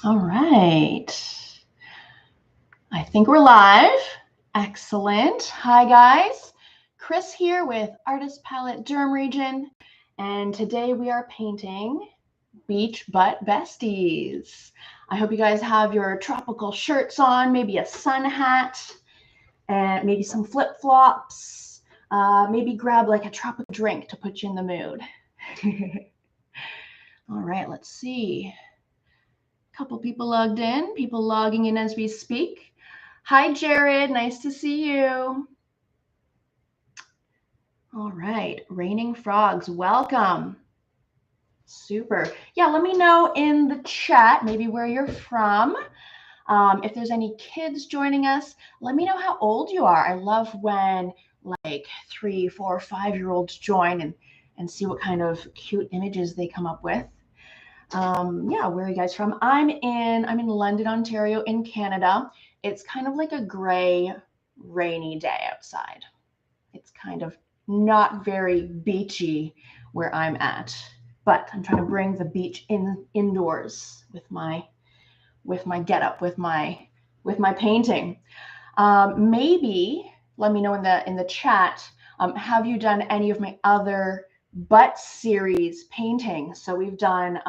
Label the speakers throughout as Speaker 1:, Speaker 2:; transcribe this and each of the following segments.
Speaker 1: All right. I think we're live. Excellent. Hi, guys. Chris here with Artist Palette Durham region. And today we are painting Beach Butt Besties. I hope you guys have your tropical shirts on, maybe a sun hat, and maybe some flip-flops. Maybe grab like a tropical drink to put you in the mood. All right, let's see. Couple people logged in, people logging in as we speak. Hi, Jared. Nice to see you. All right. Raining Frogs, welcome. Super. Yeah, let me know in the chat maybe where you're from. If there's any kids joining us, let me know how old you are. I love when like 3, 4, 5-year-olds join and see what kind of cute images they come up with. Yeah, where are you guys from? I'm in London, Ontario, in Canada. It's kind of like a gray, rainy day outside. It's kind of not very beachy where I'm at, but I'm trying to bring the beach indoors with my getup, with my painting. Maybe let me know in the chat. Have you done any of my other butt series painting? So we've done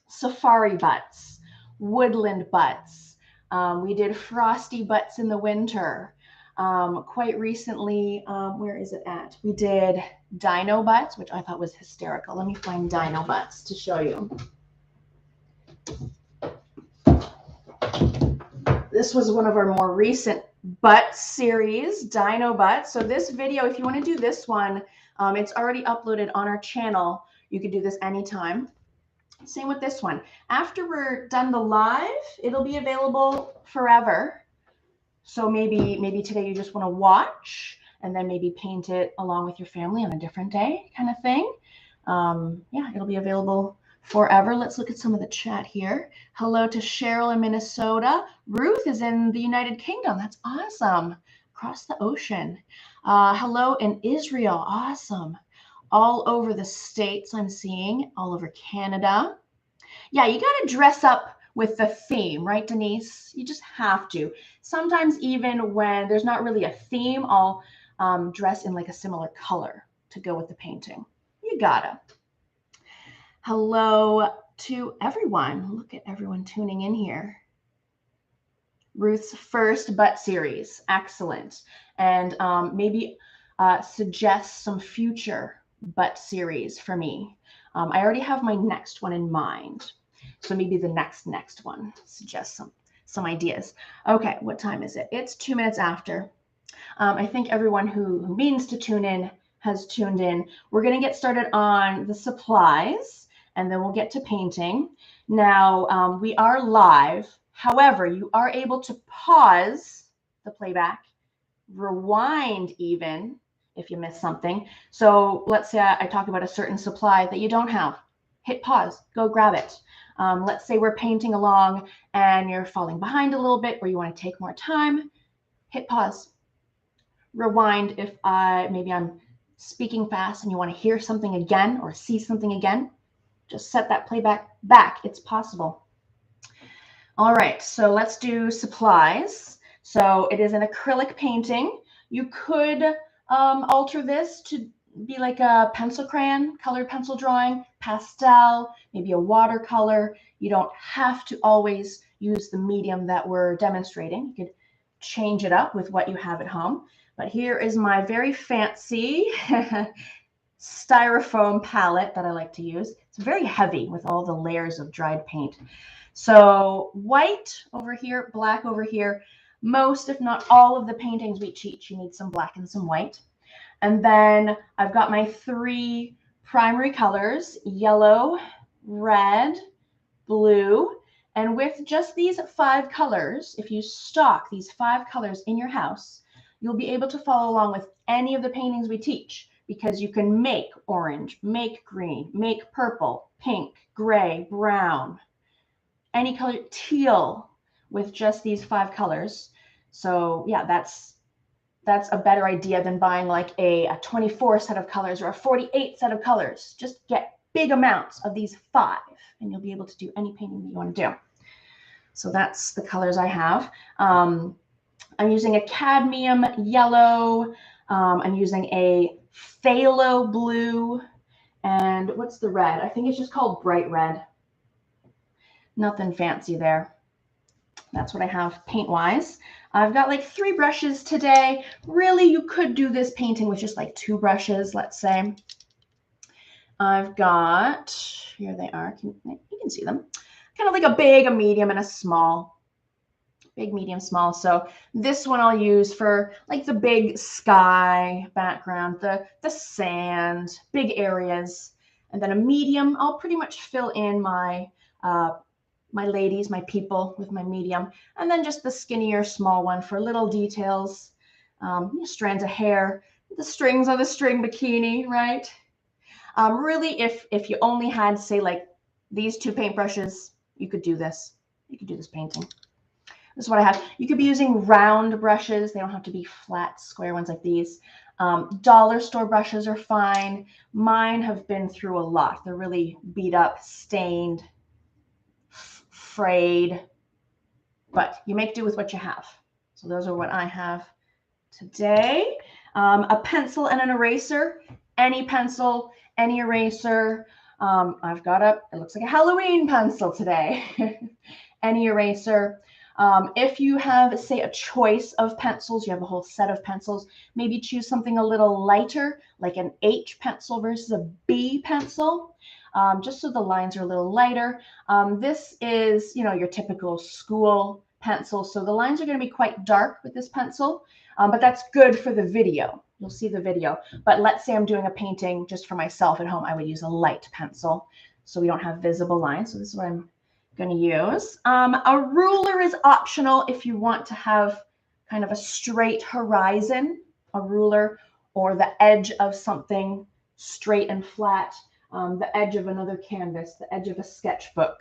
Speaker 1: safari butts, woodland butts. We did frosty butts in the winter. Quite recently, where is it at? We did dino butts, which I thought was hysterical. Let me find dino butts to show you. This was one of our more recent butt series, dino butts. So this video, if you want to do this one, it's already uploaded on our channel. You could do this anytime. Same with this one. After we're done the live, it'll be available forever. So maybe today you just want to watch and then maybe paint it along with your family on a different day kind of thing. Yeah, it'll be available forever. Let's look at some of the chat here. Hello to Cheryl in Minnesota. Ruth is in the United Kingdom. That's awesome. Across the ocean. Hello in Israel. Awesome. All over the States I'm seeing. All over Canada. Yeah, you got to dress up with the theme, right, Denise? You just have to. Sometimes even when there's not really a theme, I'll dress in like a similar color to go with the painting. You gotta. Hello to everyone. Look at everyone tuning in here. Ruth's first butt series. Excellent. And maybe suggest some future butt series for me. I already have my next one in mind. So maybe the next one. Suggest some ideas. Okay, what time is it? It's 2 minutes after. I think everyone who means to tune in has tuned in. We're going to get started on the supplies, and then we'll get to painting. Now, we are live. However, you are able to pause the playback, rewind even if you miss something. So let's say I talk about a certain supply that you don't have. Hit pause, go grab it. Let's say we're painting along and you're falling behind a little bit or you want to take more time. Hit pause. Rewind if maybe I'm speaking fast and you want to hear something again or see something again. Just set that playback back. It's possible. All right, so let's do supplies. So it is an acrylic painting. You could alter this to be like a pencil crayon, colored pencil drawing, pastel, maybe a watercolor. You don't have to always use the medium that we're demonstrating. You could change it up with what you have at home. But here is my very fancy styrofoam palette that I like to use. It's very heavy with all the layers of dried paint. So white over here, black over here. Most, if not all of the paintings we teach, you need some black and some white. And then I've got my 3 primary colors, yellow, red, blue. And with just these 5 colors, if you stock these 5 colors in your house, you'll be able to follow along with any of the paintings we teach because you can make orange, make green, make purple, pink, gray, brown, any color, teal with just these 5 colors. So yeah, that's a better idea than buying like a 24 set of colors or a 48 set of colors. Just get big amounts of these 5 and you'll be able to do any painting that you want to do. So that's the colors I have. I'm using a cadmium yellow. I'm using a phthalo blue. And what's the red? I think it's just called bright red. Nothing fancy there. That's what I have paint-wise. I've got like 3 brushes today. Really, you could do this painting with just like 2 brushes, let's say. I've got, here they are, you can see them, kind of like a big, a medium, and a small. Big, medium, small. So this one I'll use for like the big sky background, the sand, big areas. And then a medium, I'll pretty much fill in my my ladies, my people with my medium. And then just the skinnier, small one for little details, strands of hair, the strings of a string bikini, right? Really, if you only had, say, like these 2 paintbrushes, you could do this. You could do this painting. This is what I have. You could be using round brushes. They don't have to be flat, square ones like these. Dollar store brushes are fine. Mine have been through a lot. They're really beat up, stained, frayed, but you make do with what you have. So those are what I have today. A pencil and an eraser. Any pencil, any eraser. I've got it looks like a Halloween pencil today. Any eraser. If you have, say, a choice of pencils, you have a whole set of pencils, maybe choose something a little lighter, like an H pencil versus a B pencil, just so the lines are a little lighter. This is, your typical school pencil, so the lines are going to be quite dark with this pencil, but that's good for the video. You'll see the video. But let's say I'm doing a painting just for myself at home, I would use a light pencil, so we don't have visible lines. So this is what I'm going to use. A ruler is optional if you want to have kind of a straight horizon, a ruler, or the edge of something straight and flat, the edge of another canvas, the edge of a sketchbook,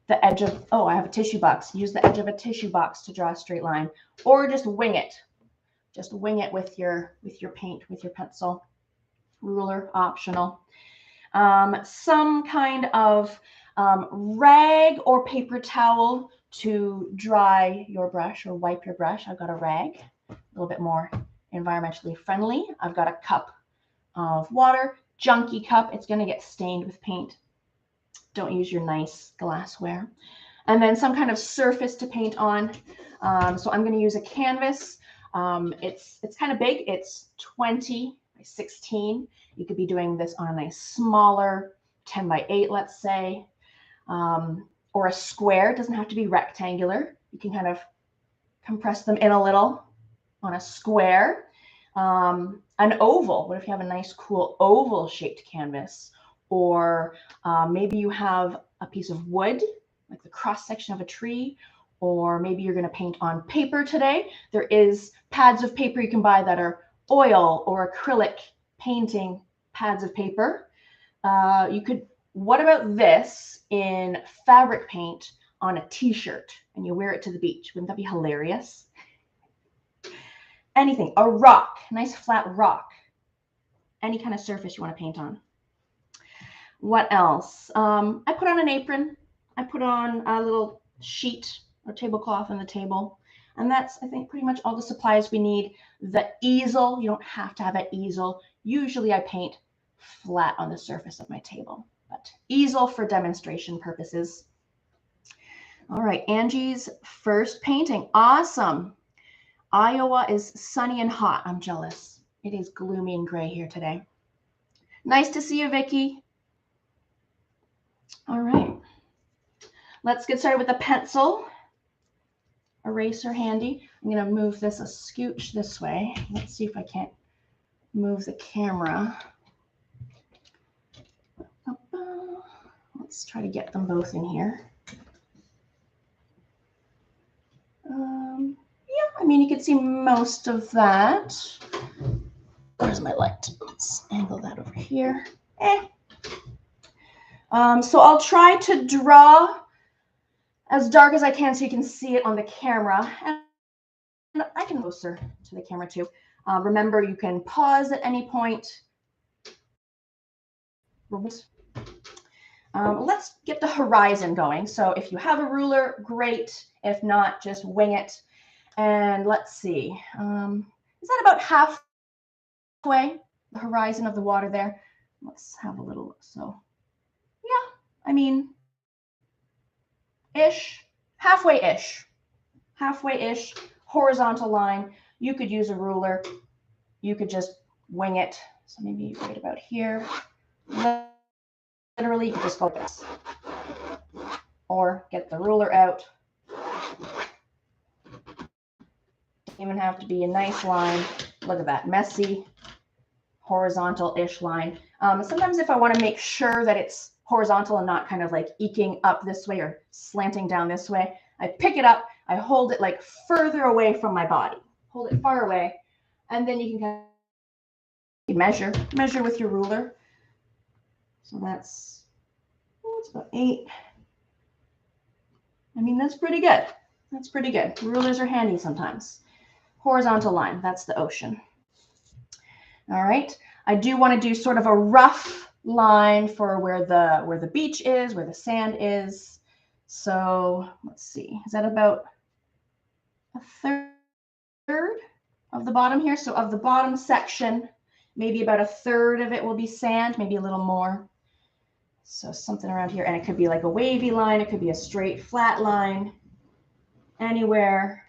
Speaker 1: the edge of, oh, I have a tissue box. Use the edge of a tissue box to draw a straight line, or just wing it. Just wing it with your paint, with your pencil. Ruler, optional. Some kind of rag or paper towel to dry your brush or wipe your brush. I've got a rag, a little bit more environmentally friendly. I've got a cup of water, junky cup. It's going to get stained with paint. Don't use your nice glassware. And then some kind of surface to paint on. So I'm going to use a canvas. It's kind of big. It's 20 by 16. You could be doing this on a smaller 10 by 8, let's say, or a square. It doesn't have to be rectangular. You can kind of compress them in a little on a square. An oval. What if you have a nice, cool oval shaped canvas? Or maybe you have a piece of wood, like the cross section of a tree, or maybe you're going to paint on paper today. There is pads of paper you can buy that are oil or acrylic painting pads of paper. What about this in fabric paint on a t-shirt and you wear it to the beach? Wouldn't that be hilarious? Anything, a rock, nice flat rock, any kind of surface you want to paint on. What else? I put on an apron. I put on a little sheet or tablecloth on the table. And that's, I think, pretty much all the supplies we need. The easel, you don't have to have an easel. Usually I paint flat on the surface of my table, but easel for demonstration purposes. All right, Angie's first painting. Awesome. Iowa is sunny and hot. I'm jealous. It is gloomy and gray here today. Nice to see you, Vicki. All right. Let's get started with the pencil. Eraser handy. I'm going to move this a scooch this way. Let's see if I can't move the camera. Let's try to get them both in here. Yeah, I mean, you can see most of that. Where's my light? Let's angle that over here. So I'll try to draw as dark as I can so you can see it on the camera. And I can closer to the camera too. Remember, you can pause at any point. Let's get the horizon going. So if you have a ruler, great. If not, just wing it. And let's see. Is that about halfway, the horizon of the water there? Let's have a little, so yeah, I mean, ish, halfway-ish, horizontal line. You could use a ruler. You could just wing it. So maybe right about here. Literally, you could just go like this. Or get the ruler out. Doesn't even have to be a nice line. Look at that, messy, horizontal-ish line. Sometimes if I want to make sure that it's horizontal and not kind of like eking up this way or slanting down this way, I pick it up, I hold it like further away from my body. Hold it far away, and then you can kind of measure with your ruler. So that's about 8. I mean, that's pretty good. That's pretty good. Rulers are handy sometimes. Horizontal line, that's the ocean. All right. I do want to do sort of a rough line for where the beach is, where the sand is. So let's see. Is that about a third of the bottom here? So of the bottom section, maybe about a third of it will be sand, maybe a little more. So something around here, and it could be like a wavy line. It could be a straight flat line. Anywhere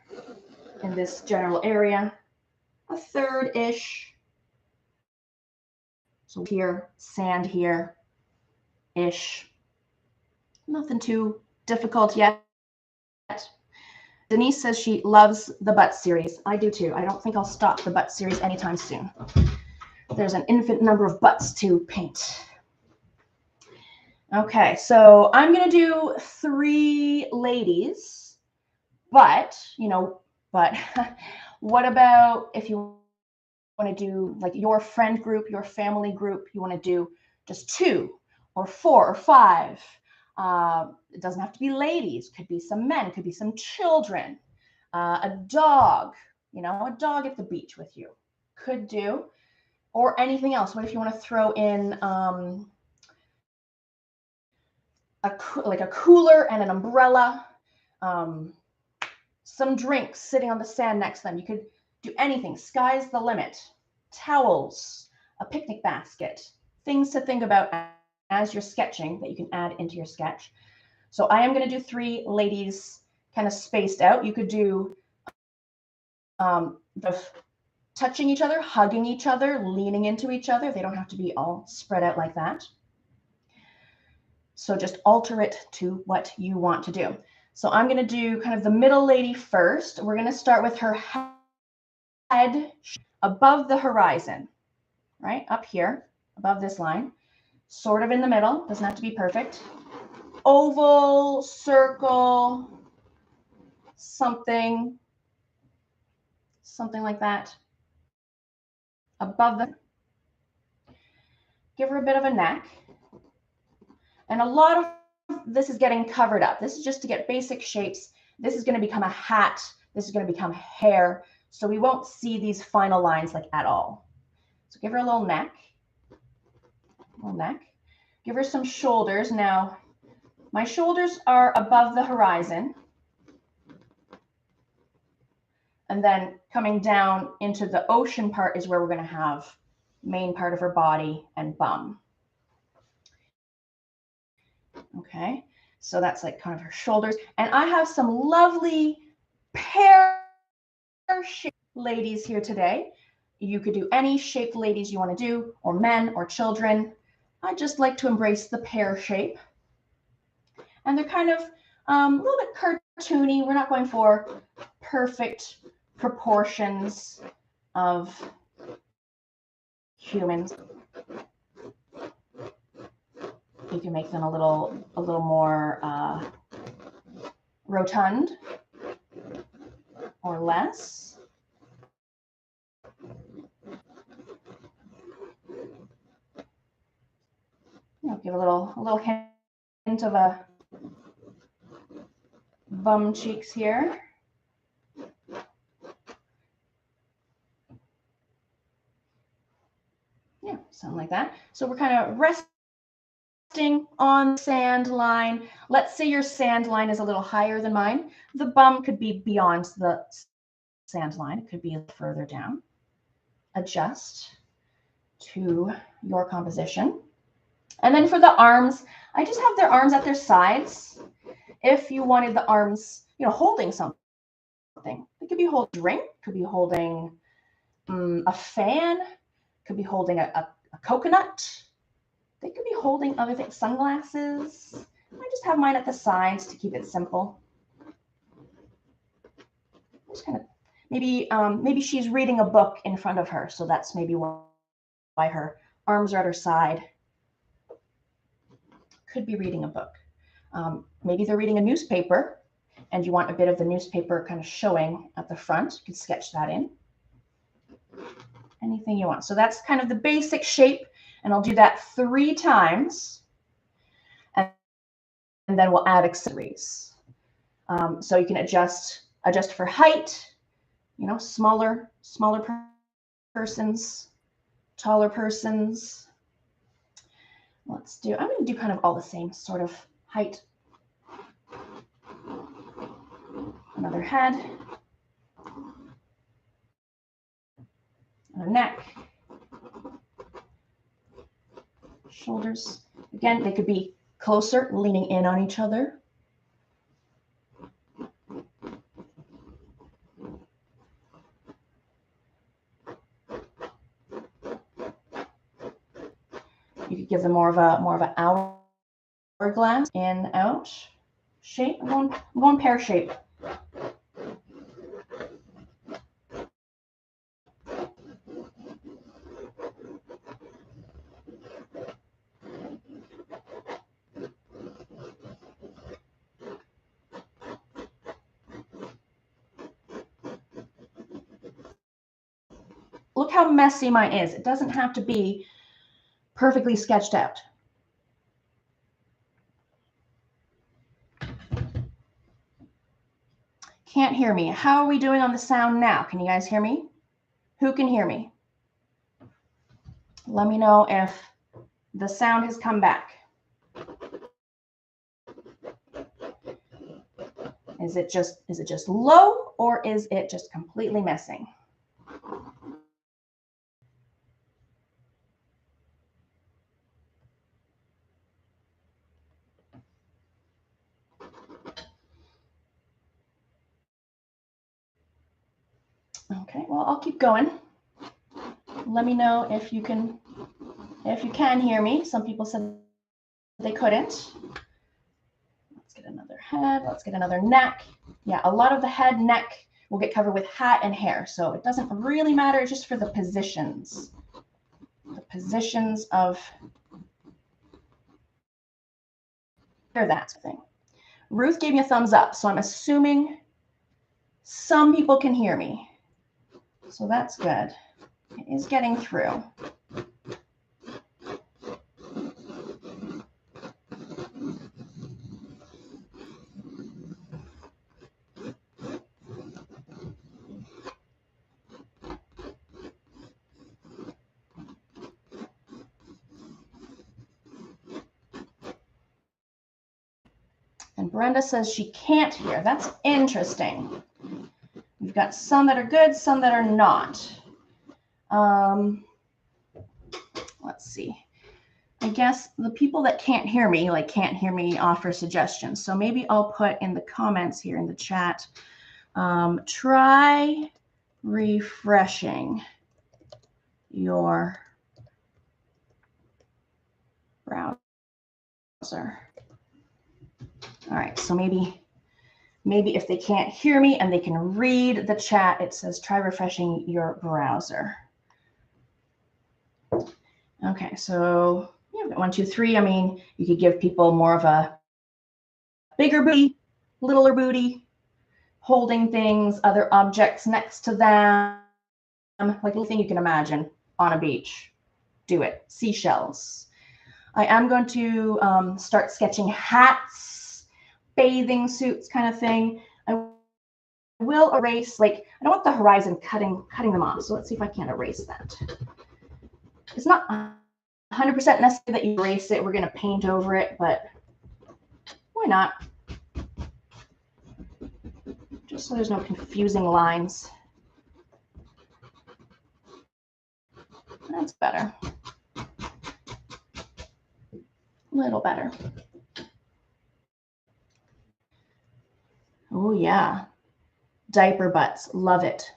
Speaker 1: in this general area, a third-ish. So here, sand here, ish. Nothing too difficult yet. Denise says she loves the butt series. I do too. I don't think I'll stop the butt series anytime soon. There's an infinite number of butts to paint. Okay, so I'm going to do 3 ladies, but, what about if you want to do like your friend group, your family group, you want to do just 2 or 4 or 5. It doesn't have to be ladies. Could be some men. Could be some children. A dog. A dog at the beach with you. Could do. Or anything else. What if you want to throw in like a cooler and an umbrella? Some drinks sitting on the sand next to them. You could do anything. Sky's the limit. Towels. A picnic basket. Things to think about as you're sketching that you can add into your sketch. So I am going to do 3 ladies kind of spaced out. You could do the touching each other, hugging each other, leaning into each other. They don't have to be all spread out like that. So just alter it to what you want to do. So I'm going to do kind of the middle lady first. We're going to start with her head above the horizon, right? Up here, above this line, sort of in the middle. Doesn't have to be perfect. Oval, circle, something like that. Above the, give her a bit of a neck. And a lot of this is getting covered up. This is just to get basic shapes. This is going to become a hat. This is going to become hair. So we won't see these final lines like at all. So give her a little neck. Give her some shoulders. Now, my shoulders are above the horizon. And then coming down into the ocean part is where we're going to have main part of her body and bum. Okay, so that's like kind of her shoulders. And I have some lovely pear-shaped ladies here today. You could do any shaped ladies you want to do, or men or children. I just like to embrace the pear shape. And they're kind of a little bit cartoony. We're not going for perfect proportions of humans. You can make them a little more rotund or less. Give a little hint of a bum cheeks here. Yeah, something like that. So we're kind of resting on the sand line. Let's say your sand line is a little higher than mine. The bum could be beyond the sand line. It could be further down. Adjust to your composition. And then for the arms, I just have their arms at their sides. If you wanted the arms, holding something, it could be holding a drink, could be holding a fan, could be holding a coconut. They could be holding other things, sunglasses. I just have mine at the sides to keep it simple. Just kind of maybe she's reading a book in front of her, so that's maybe why her arms are at her side. Could be reading a book. Maybe they're reading a newspaper, and you want a bit of the newspaper kind of showing at the front. You can sketch that in. Anything you want. So that's kind of the basic shape, and I'll do that 3 times, and then we'll add accessories. So you can adjust for height, smaller persons, taller persons. I'm going to do kind of all the same sort of height. Another head, a neck, shoulders. Again, they could be closer, leaning in on each other. You could give them more of an hourglass, in, out shape. I'm going pear shape. Look how messy mine is. It doesn't have to be perfectly sketched out. Can't hear me. How are we doing on the sound now? Can you guys hear me? Who can hear me? Let me know if the sound has come back. Is it just low, or is it just completely missing? Okay, well, I'll keep going. Let me know if you can hear me. Some people said they couldn't. Let's get another head. Let's get another neck. Yeah, a lot of the head, neck will get covered with hat and hair, so it doesn't really matter. It's just for the positions. The positions of that thing. Ruth gave me a thumbs up, so I'm assuming some people can hear me. So that's good. It is getting through. And Brenda says she can't hear. That's interesting. We've got some that are good, some that are not. Let's see. I guess the people that can't hear me offer suggestions. So maybe I'll put in the comments here in the chat, try refreshing your browser. All right, so maybe if they can't hear me and they can read the chat, it says try refreshing your browser. Okay, so yeah, 1, 2, 3. I mean, you could give people more of a bigger booty, littler booty, holding things, other objects next to them, like anything you can imagine on a beach. Do it. Seashells. I am going to start sketching hats, bathing suits kind of thing. I will erase, I don't want the horizon cutting them off. So let's see if I can erase that. It's not 100% necessary that you erase it. We're going to paint over it, but why not? Just so there's no confusing lines. That's better. A little better. Oh yeah. Diaper butts. Love it.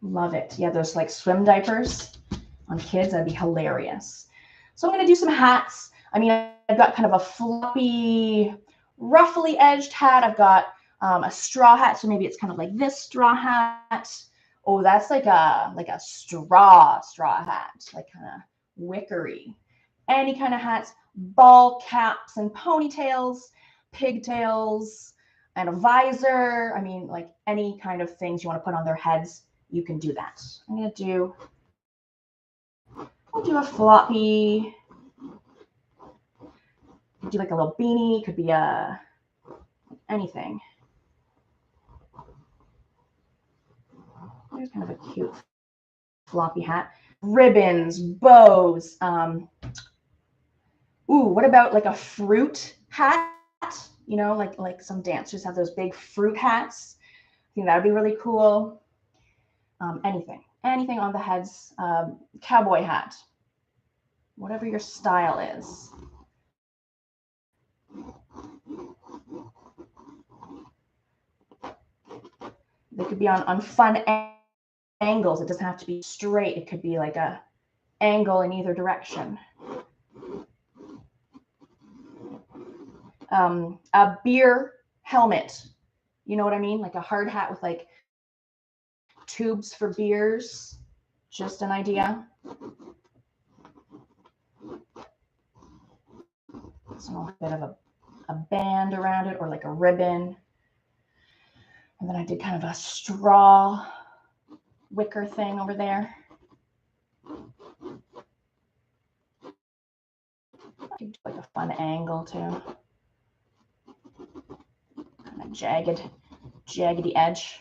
Speaker 1: Love it. Yeah, those like swim diapers on kids, that'd be hilarious. So I'm going to do some hats. I mean, I've got kind of a floppy, roughly edged hat. I've got a straw hat, so maybe it's kind of like this straw hat. Oh, that's like a straw hat, like kind of wickery. Any kind of hats, ball caps and ponytails, pigtails, and a visor. I mean, like any kind of things you want to put on their heads, you can do that. I'll do a floppy, do like a little beanie, could be anything. There's kind of a cute floppy hat. Ribbons, bows. Ooh, what about like a fruit hat? You know, like some dancers have those big fruit hats. I think that would be really cool. Anything on the heads. Cowboy hat. Whatever your style is. They could be on fun angles. It doesn't have to be straight. It could be like a angle in either direction. A beer helmet. You know what I mean? Like a hard hat with like tubes for beers. Just an idea. So a bit of a band around it or like a ribbon. And then I did kind of a straw wicker thing over there. I could do like a fun angle too. Kind of jaggedy edge.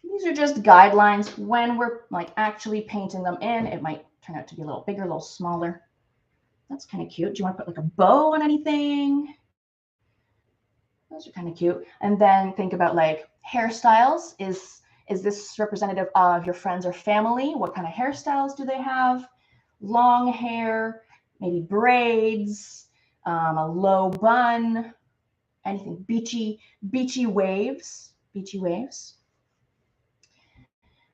Speaker 1: These are just guidelines. When we're like actually painting them in, it might turn out to be a little bigger, a little smaller. That's kind of cute. Do you want to put like a bow on anything? Those are kind of cute. And then think about like hairstyles. Is this representative of your friends or family? What kind of hairstyles do they have? Long hair, maybe braids, a low bun, anything beachy waves.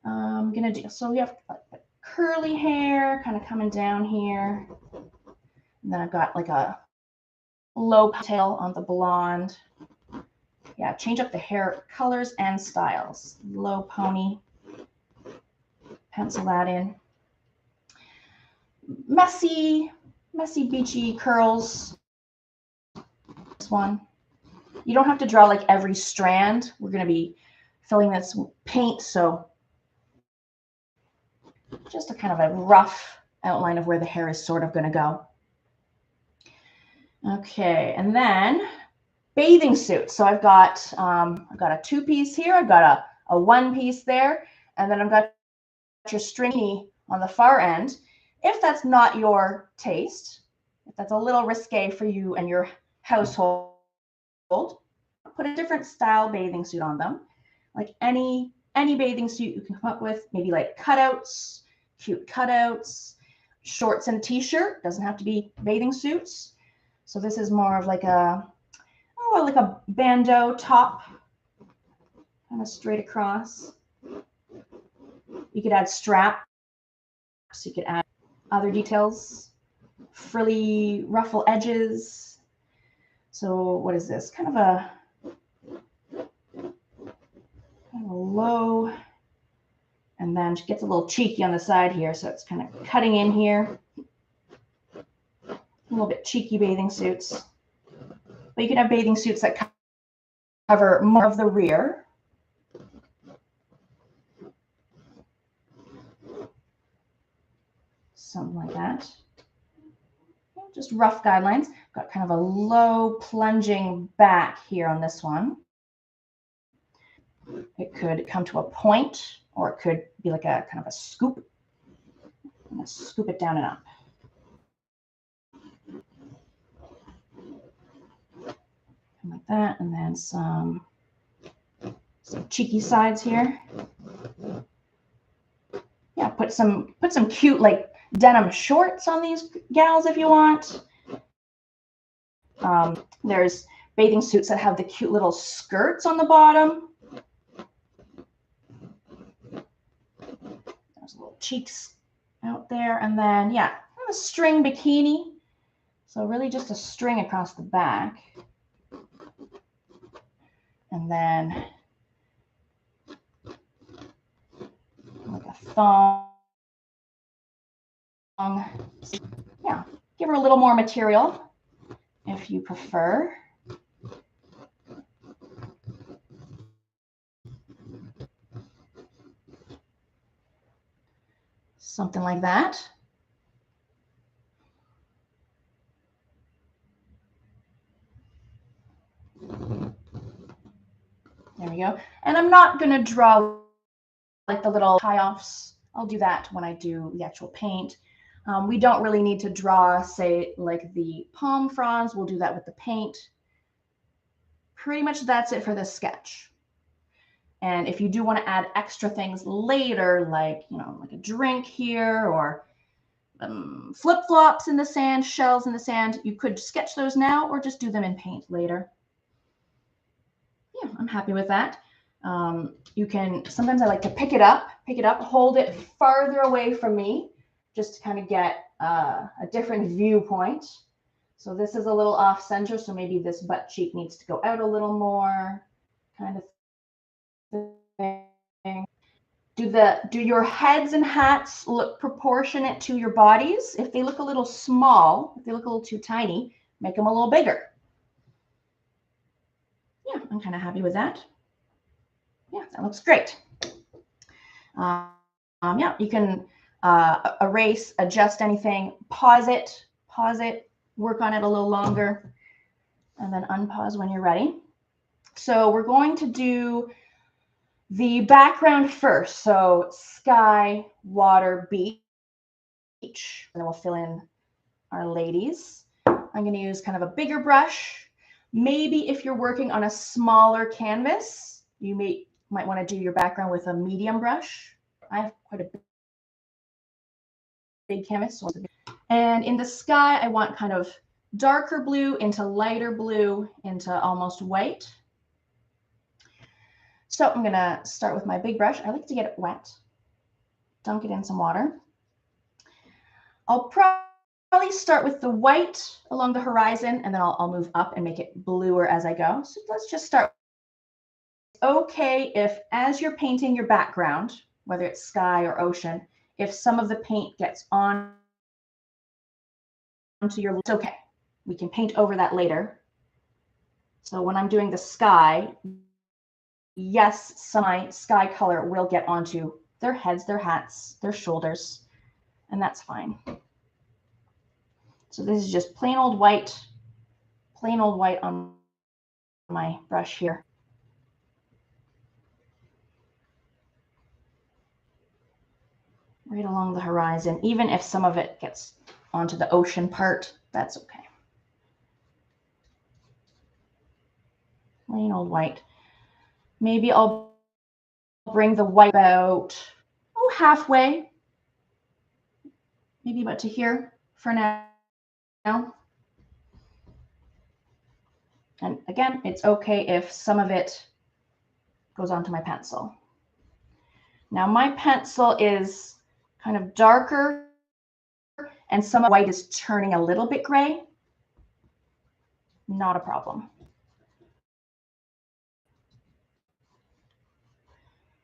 Speaker 1: I'm gonna do, so we have like curly hair kind of coming down here. And then I've got like a low ponytail on the blonde. Yeah, change up the hair colors and styles. Low pony. Pencil that in. Messy beachy curls. This one. You don't have to draw like every strand. We're going to be filling this with paint, so just a kind of a rough outline of where the hair is sort of going to go. Okay, and then bathing suit. So I've got a 2-piece here. I've got a 1-piece there, and then I've got your stringy on the far end. If that's not your taste, if that's a little risque for you and your household, put a different style bathing suit on them. Like any bathing suit you can come up with, maybe like cutouts, cute cutouts, shorts and t-shirt. Doesn't have to be bathing suits. So this is more of like a bandeau top, kind of straight across. You could add straps. You could add other details, frilly ruffle edges. So what is this? Kind of a low, and then it gets a little cheeky on the side here. So it's kind of cutting in here. A little bit cheeky bathing suits. But you can have bathing suits that cover more of the rear. Something like that. Just rough guidelines. Got kind of a low plunging back here on this one. It could come to a point or it could be like a kind of a scoop. I'm gonna scoop it down and up. Like that, and then some cheeky sides here. Yeah, put some cute like denim shorts on these gals if you want. There's bathing suits that have the cute little skirts on the bottom. There's little cheeks out there, and then yeah, a string bikini. So really just a string across the back. And then like a thong. Yeah, give her a little more material if you prefer. Something like that. There we go. And I'm not going to draw like the little tie-offs. I'll do that when I do the actual paint. We don't really need to draw, say, like the palm fronds. We'll do that with the paint. Pretty much that's it for this sketch. And if you do want to add extra things later, like, you know, like a drink here or flip-flops in the sand, shells in the sand, you could sketch those now or just do them in paint later. Yeah, I'm happy with that. You can, sometimes I like to pick it up, hold it farther away from me, just to kind of get a different viewpoint. So this is a little off center, so maybe this butt cheek needs to go out a little more, kind of thing. Do your heads and hats look proportionate to your bodies? If they look a little small, if they look a little too tiny, make them a little bigger. Yeah, I'm kind of happy with that. Yeah, that looks great. Yeah, you can erase, adjust anything, pause it, work on it a little longer, and then unpause when you're ready. So we're going to do the background first. So sky, water, beach, and then we'll fill in our ladies. I'm going to use kind of a bigger brush. Maybe if you're working on a smaller canvas, you might want to do your background with a medium brush. I have quite a big canvas. And in the sky, I want kind of darker blue into lighter blue into almost white. So I'm going to start with my big brush. I like to get it wet. Dunk it in some water. I'll probably start with the white along the horizon, and then I'll move up and make it bluer as I go. So let's just start. Okay, if as you're painting your background, whether it's sky or ocean, if some of the paint gets onto your, it's okay. We can paint over that later. So when I'm doing the sky, yes, some of my sky color will get onto their heads, their hats, their shoulders, and that's fine. So this is just plain old white on my brush here. Right along the horizon, even if some of it gets onto the ocean part, that's okay. Plain old white. Maybe I'll bring the white about, halfway. Maybe about to here for now. And again, it's okay if some of it goes onto my pencil. Now my pencil is kind of darker and some of the white is turning a little bit gray. Not a problem.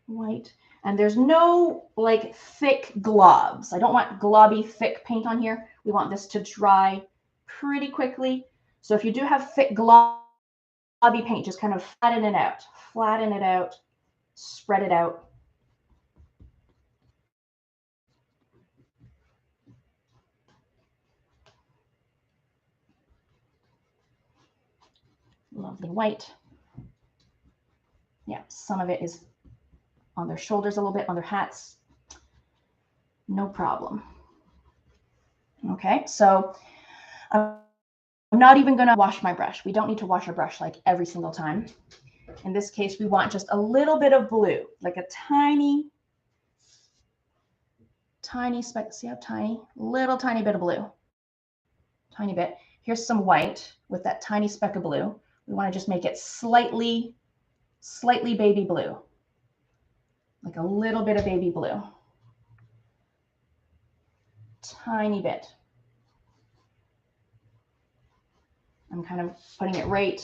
Speaker 1: White. And there's no like thick globs. I don't want globby, thick paint on here. We want this to dry pretty quickly. So if you do have thick globby paint, just kind of flatten it out, spread it out. Lovely white. Yeah, some of it is on their shoulders a little bit, on their hats. No problem. Okay, so I'm not even gonna wash my brush. We don't need to wash our brush like every single time. In this case, we want just a little bit of blue, like a tiny speck. See how tiny? Little tiny bit of blue. Tiny bit. Here's some white with that tiny speck of blue. We want to just make it slightly baby blue. Like a little bit of baby blue. Tiny bit. I'm kind of putting it right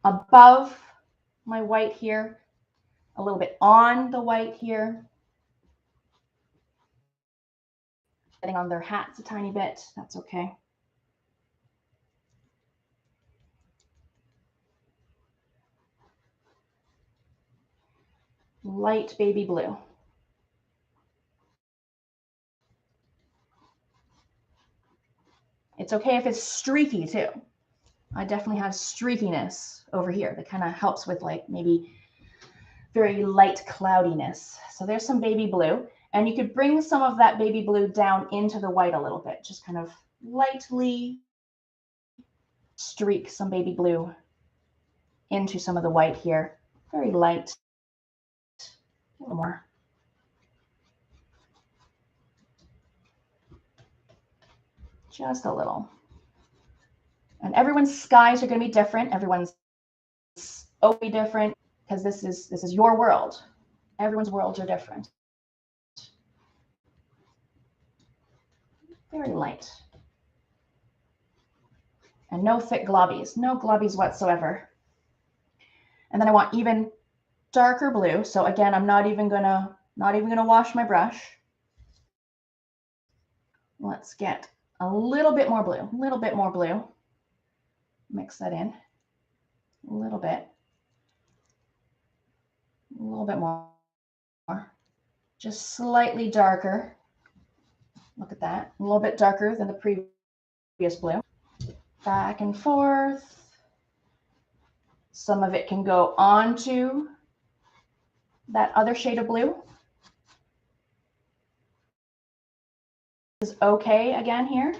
Speaker 1: above my white here, a little bit on the white here. Getting on their hats a tiny bit, that's okay. Light baby blue. It's okay if it's streaky too. I definitely have streakiness over here that kind of helps with like maybe very light cloudiness. So there's some baby blue, and you could bring some of that baby blue down into the white a little bit, just kind of lightly streak some baby blue into some of the white here. Very light, a little more. Just a little. And everyone's skies are going to be different. Everyone's will be different because this is your world. Everyone's worlds are different. Very light. And no thick globbies, no globbies whatsoever. And then I want even darker blue. So again, I'm not even gonna wash my brush. Let's get a little bit more blue, Mix that in a little bit more, just slightly darker. Look at that, a little bit darker than the previous blue. Back and forth. Some of it can go onto that other shade of blue. Is okay again here.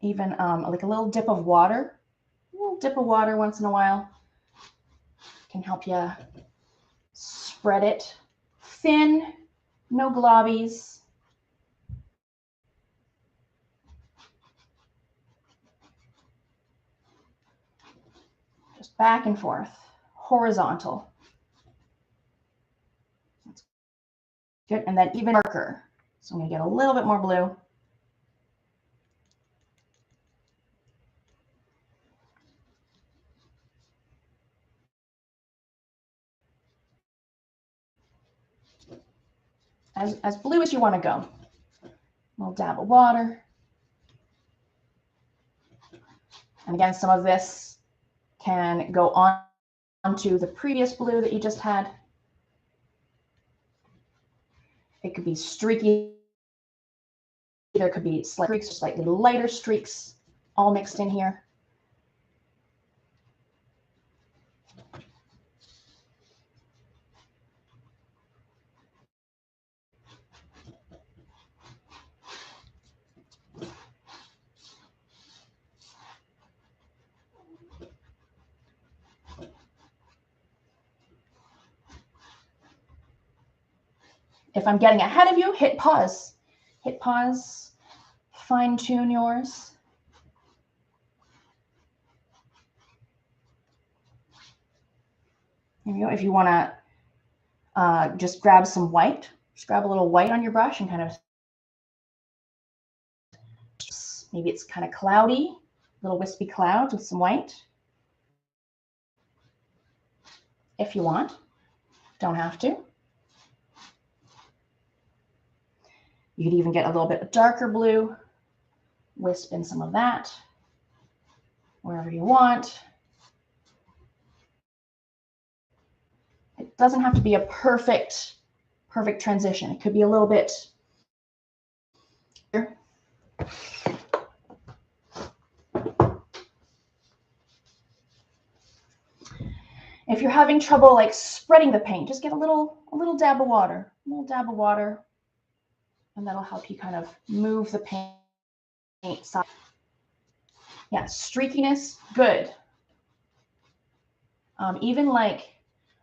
Speaker 1: Even like a little dip of water. A little dip of water once in a while can help you spread it thin, no globbies. Just back and forth, horizontal. That's good. And then even darker. So I'm going to get a little bit more blue. As blue as you want to go. A little dab of water. And again, some of this can go onto the previous blue that you just had. It could be streaky. There could be slight streaks or slightly lighter streaks all mixed in here. If I'm getting ahead of you, hit pause. Hit pause, fine tune yours. There you go. If you want to just grab some white, just grab a little white on your brush and kind of, maybe it's kind of cloudy, little wispy clouds with some white. If you want, don't have to. You could even get a little bit of darker blue, wisp in some of that, wherever you want. It doesn't have to be a perfect transition. It could be a little bit here. If you're having trouble like spreading the paint, just get a little dab of water, and that'll help you kind of move the paint side. Yeah, streakiness, good. Even like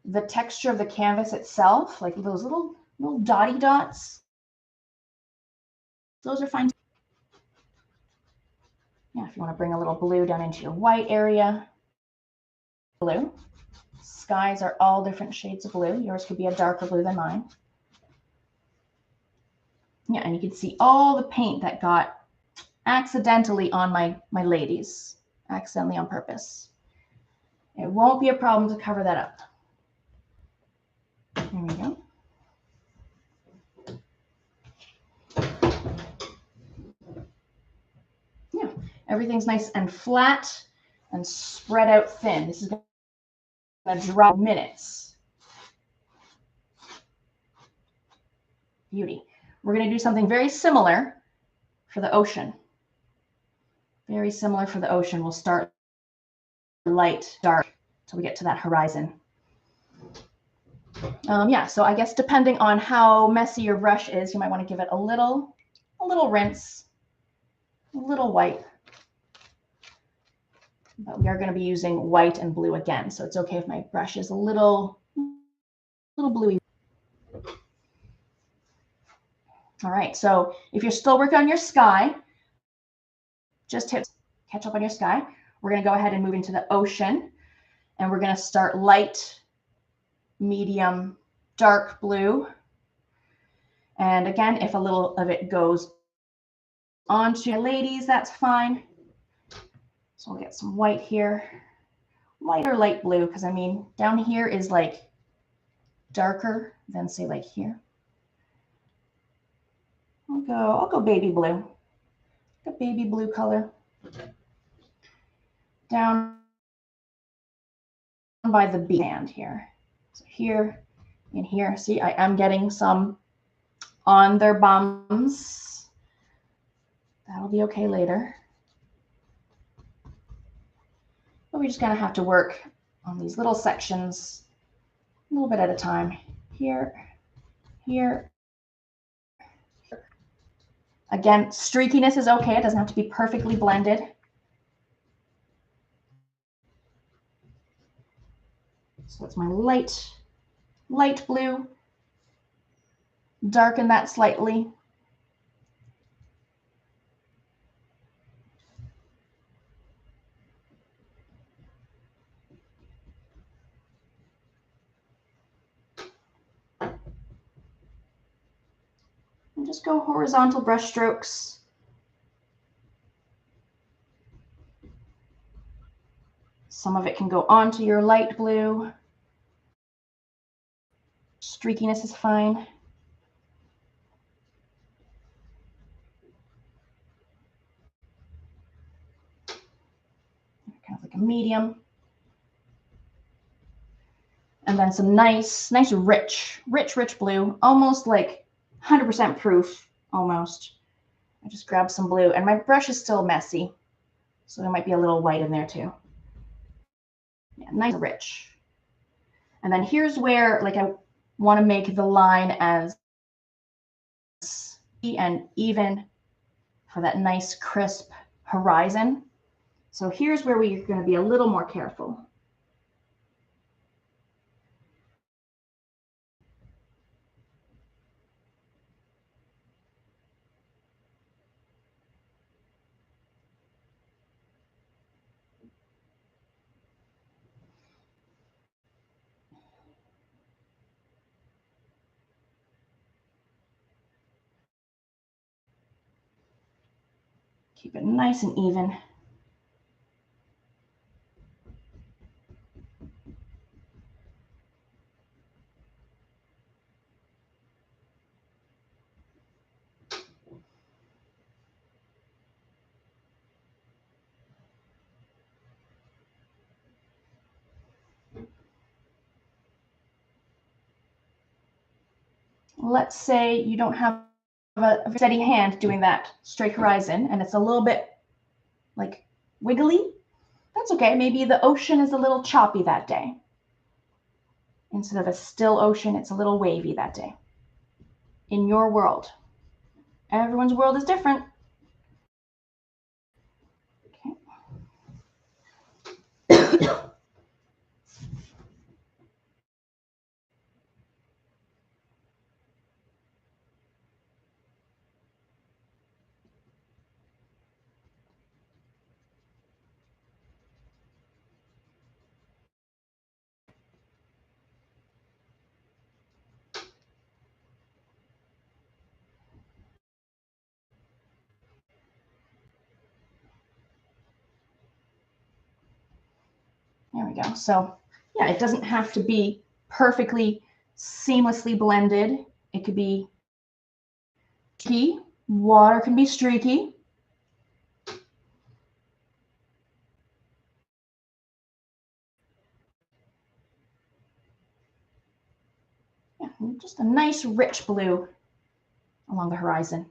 Speaker 1: the texture of the canvas itself, like those little dotty dots, those are fine. Yeah, if you want to bring a little blue down into your white area, blue. Skies are all different shades of blue. Yours could be a darker blue than mine. Yeah, and you can see all the paint that got accidentally on my ladies, accidentally on purpose. It won't be a problem to cover that up. There we go. Yeah, everything's nice and flat and spread out thin. This is going to dry minutes. Beauty. We're going to do something very similar for the ocean. Very similar for the ocean. We'll start light, dark, till we get to that horizon. Yeah, so I guess depending on how messy your brush is, you might want to give it a little rinse, a little white. But we are going to be using white and blue again, so it's okay if my brush is a little bluey. All right, so if you're still working on your sky, just catch up on your sky. We're going to go ahead and move into the ocean, and we're going to start light, medium, dark blue. And again, if a little of it goes onto your ladies, that's fine. So we'll get some white here, white or light blue, because I mean, down here is like darker than say like here. I'll go baby blue, a baby blue color. Down by the band here. So here and here, see, I am getting some on their bums. That'll be okay later. But we just kind of have to work on these little sections a little bit at a time. Here, here. Again, streakiness is okay. It doesn't have to be perfectly blended. So that's my light blue. Darken that slightly. And just go horizontal brush strokes. Some of it can go onto your light blue. Streakiness is fine. Kind of like a medium. And then some nice rich blue, almost like 100% proof, almost. I just grabbed some blue, and my brush is still messy, so there might be a little white in there too. Yeah, nice and rich. And then here's where, like, I want to make the line as and even for that nice crisp horizon. So here's where we're going to be a little more careful. Keep it nice and even. Let's say you don't have a steady hand doing that straight horizon and it's a little bit like wiggly. That's okay. Maybe the ocean is a little choppy that day. Instead of a still ocean, it's a little wavy that day. In your world. Everyone's world is different. Okay. There we go. So yeah, it doesn't have to be perfectly seamlessly blended. It could be streaky. Water can be streaky. Yeah, just a nice rich blue along the horizon.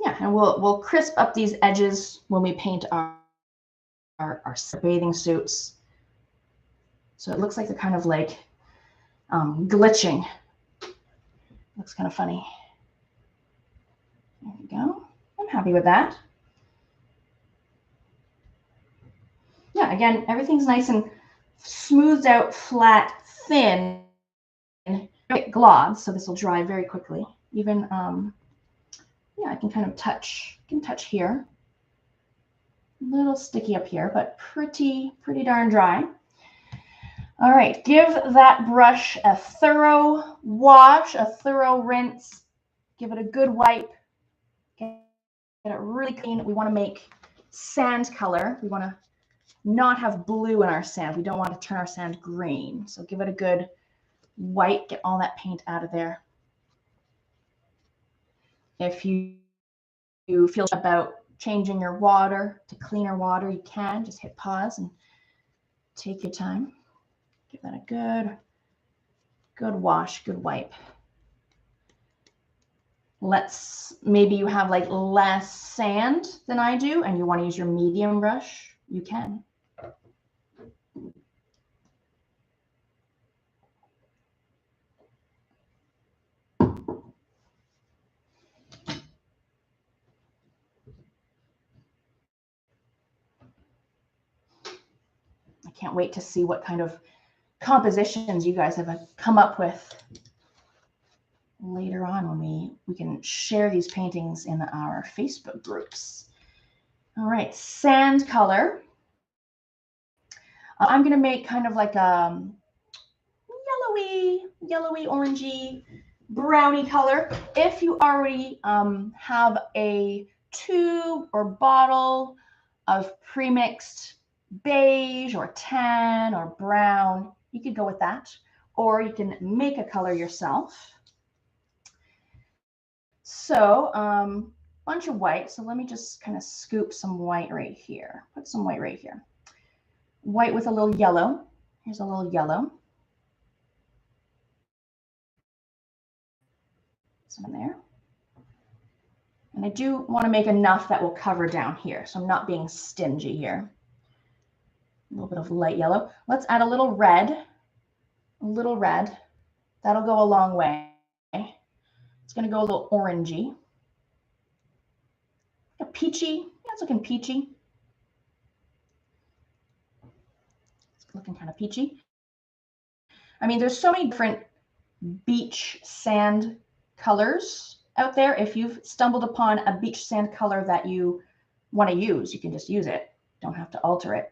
Speaker 1: Yeah, and we'll crisp up these edges when we paint our bathing suits. So it looks like they're kind of like glitching. Looks kind of funny. There we go. I'm happy with that. Yeah, again, everything's nice and smoothed out, flat, thin, globs, so this will dry very quickly. Even, yeah, I can kind of touch, here. A little sticky up here, but pretty darn dry. All right, give that brush a thorough wash, a thorough rinse. Give it a good wipe. Get it really clean. We want to make sand color. We want to not have blue in our sand. We don't want to turn our sand green. So give it a good wipe. Get all that paint out of there. If you feel about changing your water to cleaner water, you can. Just hit pause and take your time. Give that a good wash, good wipe. Maybe you have like less sand than I do and you want to use your medium brush, you can. I can't wait to see what kind of compositions you guys have come up with later on when we can share these paintings in our Facebook groups. All right, sand color. I'm going to make kind of like a yellowy, orangey, browny color. If you already have a tube or bottle of premixed beige or tan or brown, you could go with that, or you can make a color yourself. So bunch of white. So let me just kind of scoop some white right here. Put some white right here. White with a little yellow. Here's a little yellow. Some in there. And I do want to make enough that will cover down here. So I'm not being stingy here. A little bit of light yellow. Let's add a little red. A little red. That'll go a long way. It's going to go a little orangey. A peachy. Yeah, it's looking peachy. It's looking kind of peachy. I mean, there's so many different beach sand colors out there. If you've stumbled upon a beach sand color that you want to use, you can just use it. Don't have to alter it.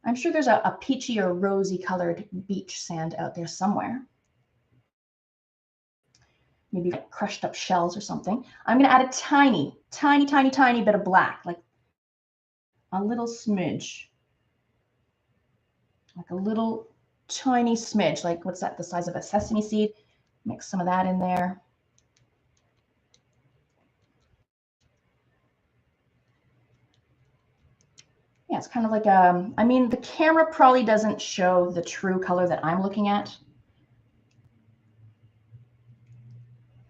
Speaker 1: I'm sure there's a peachy or rosy colored beach sand out there somewhere. Maybe like crushed up shells or something. I'm going to add a tiny bit of black, like a little smidge. Like a little tiny smidge, like what's that, the size of a sesame seed? Mix some of that in there. Yeah, it's kind of like I mean, the camera probably doesn't show the true color that I'm looking at.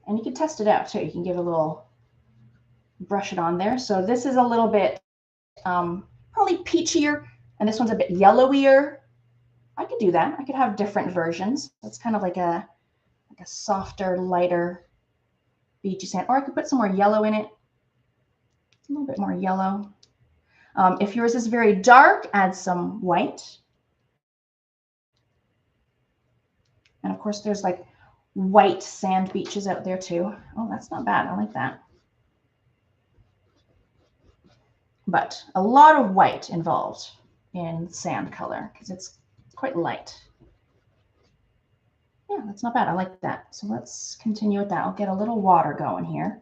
Speaker 1: And you can test it out too. You can give a little brush it on there. So this is a little bit probably peachier, and this one's a bit yellowier. I could do that. I could have different versions. It's kind of like a softer, lighter beachy sand. Or I could put some more yellow in it. A little bit more yellow. If yours is very dark, add some white. And of course, there's like white sand beaches out there too. Oh, that's not bad. I like that. But a lot of white involved in sand color because it's quite light. Yeah, that's not bad. I like that. So let's continue with that. I'll get a little water going here.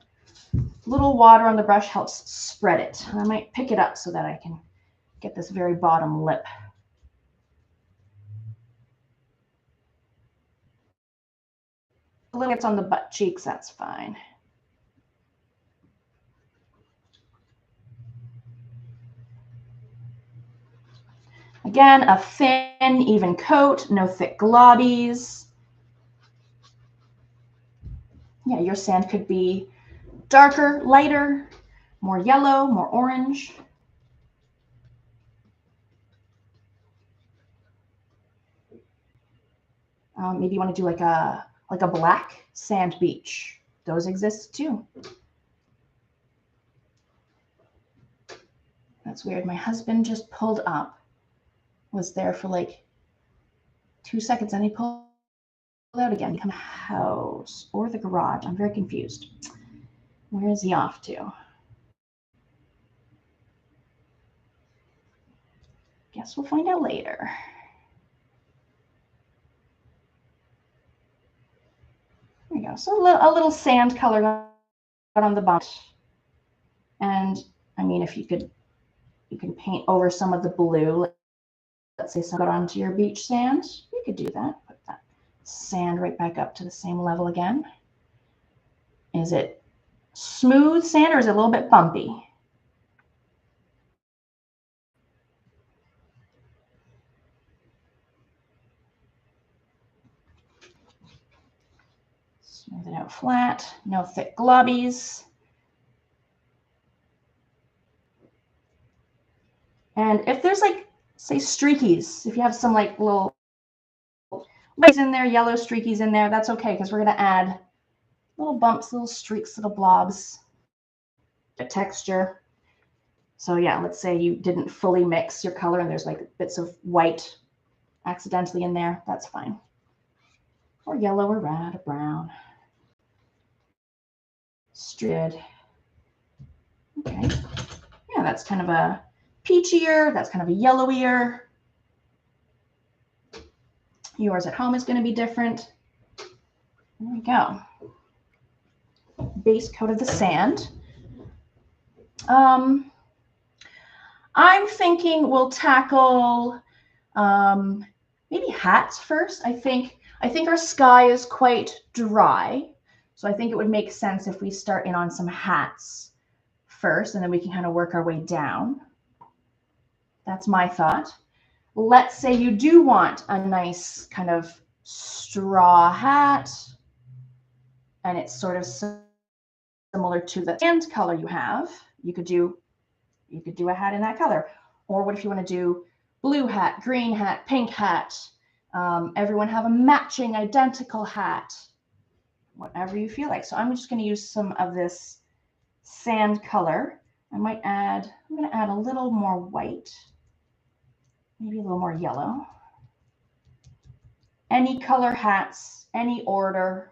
Speaker 1: A little water on the brush helps spread it. And I might pick it up so that I can get this very bottom lip. A little gets on the butt cheeks, that's fine. Again, a thin, even coat, no thick globbies. Yeah, your sand could be darker, lighter, more yellow, more orange. Maybe you want to do like a black sand beach. Those exist too. That's weird. My husband just pulled up, was there for like 2 seconds, and he pulled out again. Come house or the garage. I'm very confused. Where is he off to? Guess we'll find out later. There we go. So a little sand color on the bottom. And I mean, if you can paint over some of the blue. Let's say some got onto your beach sand. You could do that. Put that sand right back up to the same level again. Is it smooth sand or is it a little bit bumpy? Smooth it out flat. No thick globbies. And if there's like, say, streakies, if you have some like little whites in there, yellow streakies in there, that's okay because we're going to add little bumps, little streaks, little blobs, a texture. So yeah, let's say you didn't fully mix your color and there's like bits of white accidentally in there. That's fine. Or yellow or red or brown. Straight. Okay. Yeah, that's kind of a peachier. That's kind of a yellowier. Yours at home is going to be different. There we go. Base coat of the sand. I'm thinking we'll tackle maybe hats first. I think our sky is quite dry, so I think it would make sense if we start in on some hats first, and then we can kind of work our way down. That's my thought. Let's say you do want a nice kind of straw hat, and it's sort of similar to the sand color you have. You could do a hat in that color. Or what if you want to do blue hat, green hat, pink hat? Everyone have a matching identical hat, whatever you feel like. So I'm just going to use some of this sand color. I'm going to add a little more white, maybe a little more yellow. Any color hats, any order.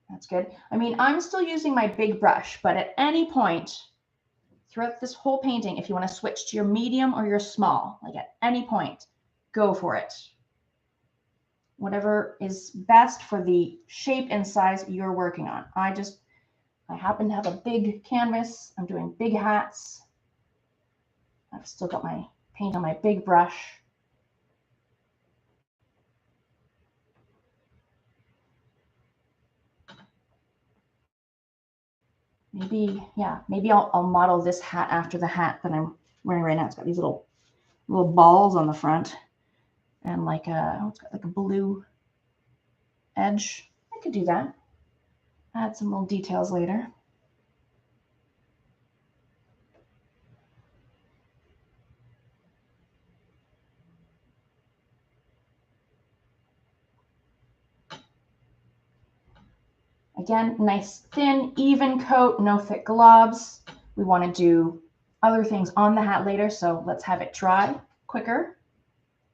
Speaker 1: That's good. I mean, I'm still using my big brush, but at any point throughout this whole painting, if you want to switch to your medium or your small, like at any point, go for it. Whatever is best for the shape and size you're working on. I happen to have a big canvas. I'm doing big hats. I've still got my paint on my big brush. Maybe I'll model this hat after the hat that I'm wearing right now. It's got these little balls on the front and it's got like a blue edge. I could do that. add some little details later. Again, nice thin, even coat, no thick globs. We want to do other things on the hat later, so let's have it dry quicker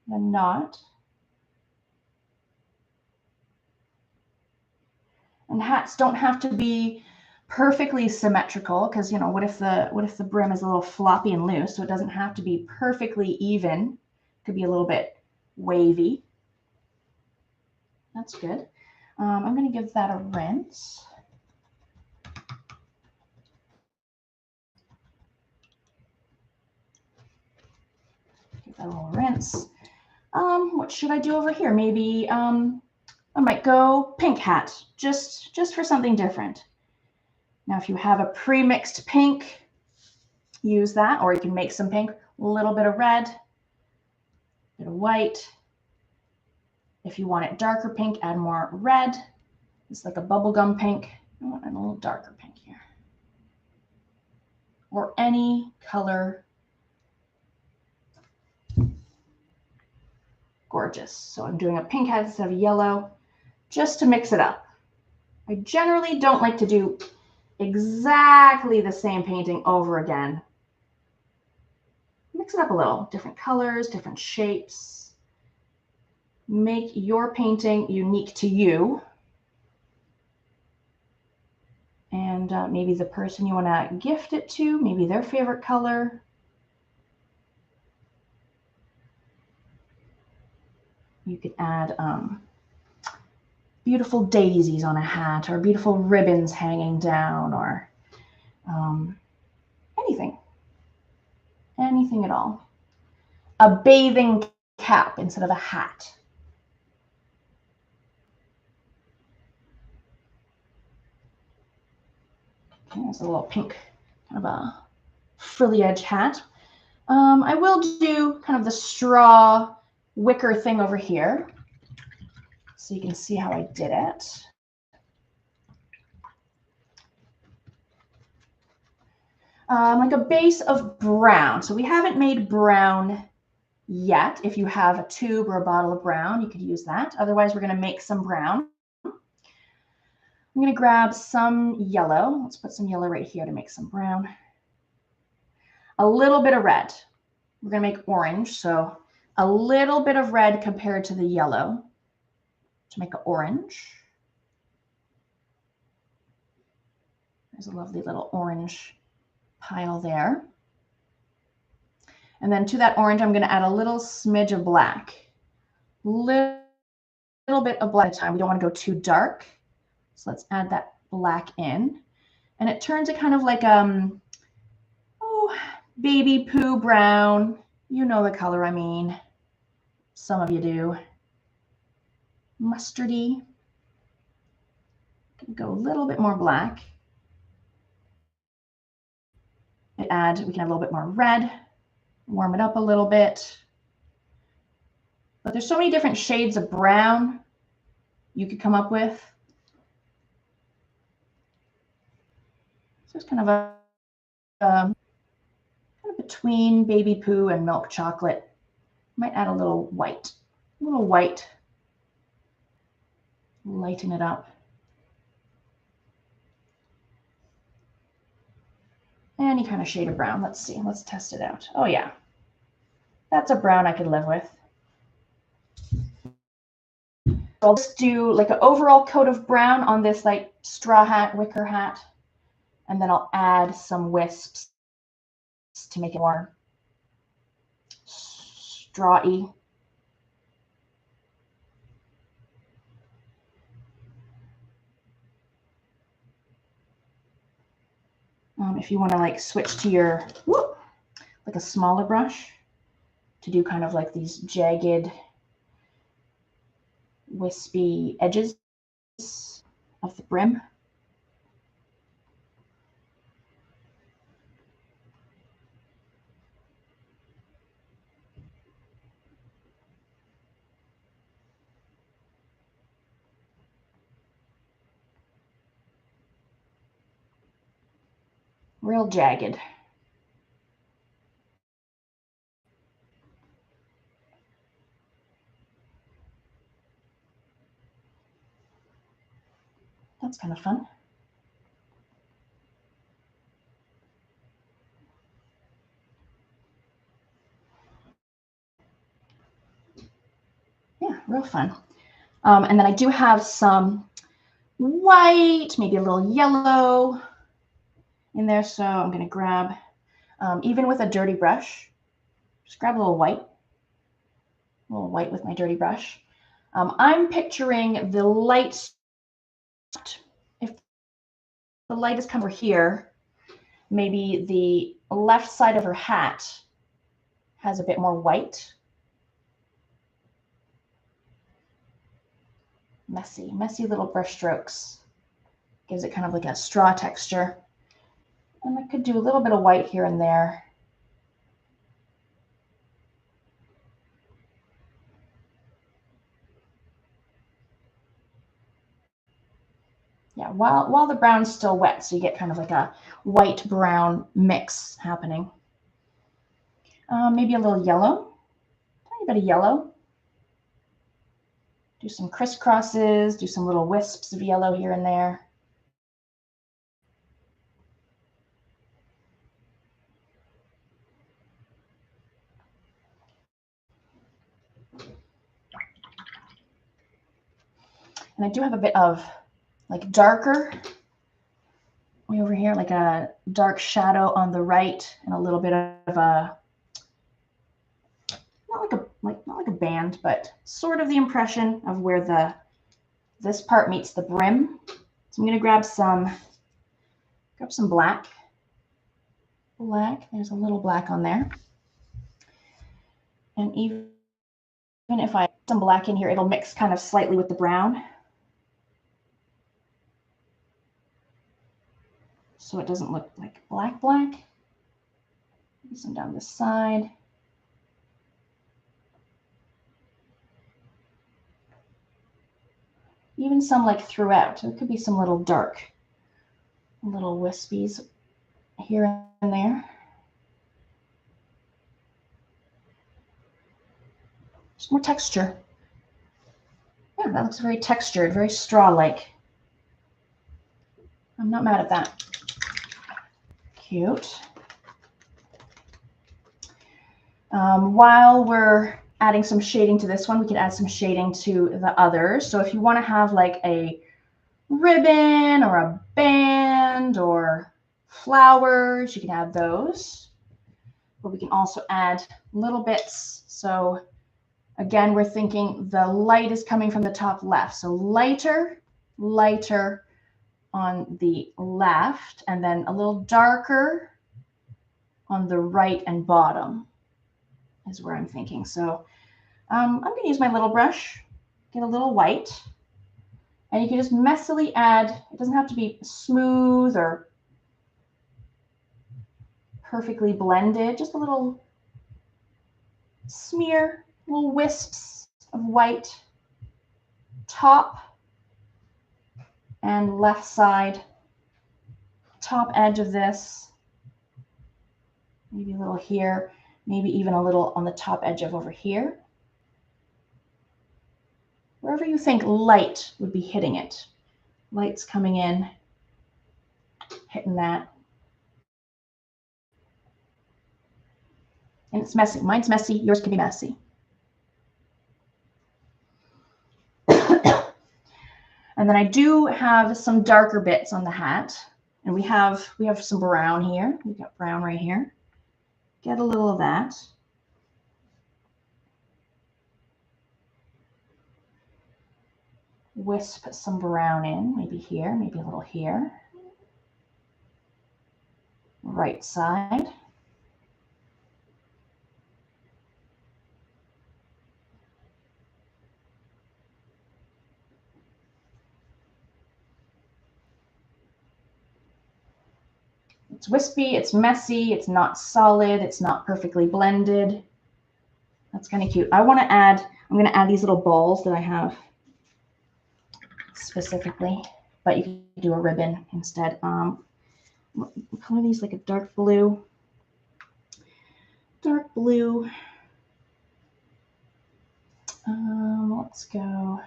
Speaker 1: than not. And hats don't have to be perfectly symmetrical, because what if the brim is a little floppy and loose, so it doesn't have to be perfectly even. It could be a little bit wavy. That's good. I'm going to give that a rinse. Give that a little rinse. What should I do over here? Maybe I might go pink hat, just for something different. Now, if you have a pre-mixed pink, use that, or you can make some pink, a little bit of red, a bit of white. If you want it darker pink, add more red. It's like a bubblegum pink. I want a little darker pink here. Or any color. Gorgeous. So I'm doing a pink hat instead of yellow, just to mix it up. I generally don't like to do exactly the same painting over again. Mix it up a little, different colors, different shapes. Make your painting unique to you. And maybe the person you want to gift it to, maybe their favorite color. You could add beautiful daisies on a hat, or beautiful ribbons hanging down, or anything. Anything at all. A bathing cap instead of a hat. Okay, there's a little pink, kind of a frilly edge hat. I will do kind of the straw wicker thing over here, so you can see how I did it. Like a base of brown. So we haven't made brown yet. If you have a tube or a bottle of brown, you could use that. Otherwise, we're going to make some brown. I'm going to grab some yellow. Let's put some yellow right here to make some brown. A little bit of red. We're going to make orange, so a little bit of red compared to the yellow to make an orange. There's a lovely little orange pile there. And then to that orange, I'm going to add a little smidge of black. Little bit of black at a time. We don't want to go too dark. So let's add that black in. And it turns it kind of like baby poo brown. You know the color I mean. Some of you do. Mustardy. Go a little bit more black. We can add a little bit more red. Warm it up a little bit. But there's so many different shades of brown you could come up with. So it's kind of a kind of between baby poo and milk chocolate. Might add a little white. Lighten it up. Any kind of shade of brown. Let's see. Let's test it out. Oh yeah. That's a brown I could live with. I'll just do like an overall coat of brown on this like straw hat, wicker hat. And then I'll add some wisps to make it more straw-y. If you want to like switch to your, like a smaller brush to do kind of like these jagged, wispy edges of the brim. real jagged. That's kind of fun. Yeah, real fun. And then I do have some white, maybe a little yellow in there. So I'm going to grab, even with a dirty brush, just grab a little white with my dirty brush. I'm picturing the light. If the light is coming over here, maybe the left side of her hat has a bit more white. Messy little brush strokes. Gives it kind of like a straw texture. And I could do a little bit of white here and there. Yeah, while the brown's still wet, so you get kind of like a white-brown mix happening. Maybe a little yellow, tiny bit of yellow. Do some crisscrosses, do some little wisps of yellow here and there. And I do have a bit of like darker way over here, like a dark shadow on the right and a little bit of a, not like a band, but sort of the impression of where this part meets the brim. So I'm going to grab some black. There's a little black on there. And even if I put some black in here, it'll mix kind of slightly with the brown. So it doesn't look like black. Maybe some down this side. Even some like throughout. There could be some little dark, little wispies here and there. Just more texture. Yeah, that looks very textured, very straw-like. I'm not mad at that. Cute. While we're adding some shading to this one, we can add some shading to the others. So if you want to have like a ribbon or a band or flowers, you can add those. But we can also add little bits. So again, we're thinking the light is coming from the top left. So lighter on the left, and then a little darker on the right and bottom is where I'm thinking. So I'm going to use my little brush, get a little white, and you can just messily add. It doesn't have to be smooth or perfectly blended, just a little smear, little wisps of white, top and left side, top edge of this, maybe a little here, maybe even a little on the top edge of over here. Wherever you think light would be hitting it. Light's coming in, hitting that. And it's messy. Mine's messy, yours can be messy. And then I do have some darker bits on the hat. And we have some brown here. We've got brown right here. Get a little of that. Wisp some brown in, maybe here, maybe a little here. Right side. It's wispy, it's messy, it's not solid, it's not perfectly blended. That's kind of cute. I'm going to add these little balls that I have specifically, but you can do a ribbon instead. what color are these? Like a dark blue. Dark blue. Let's go.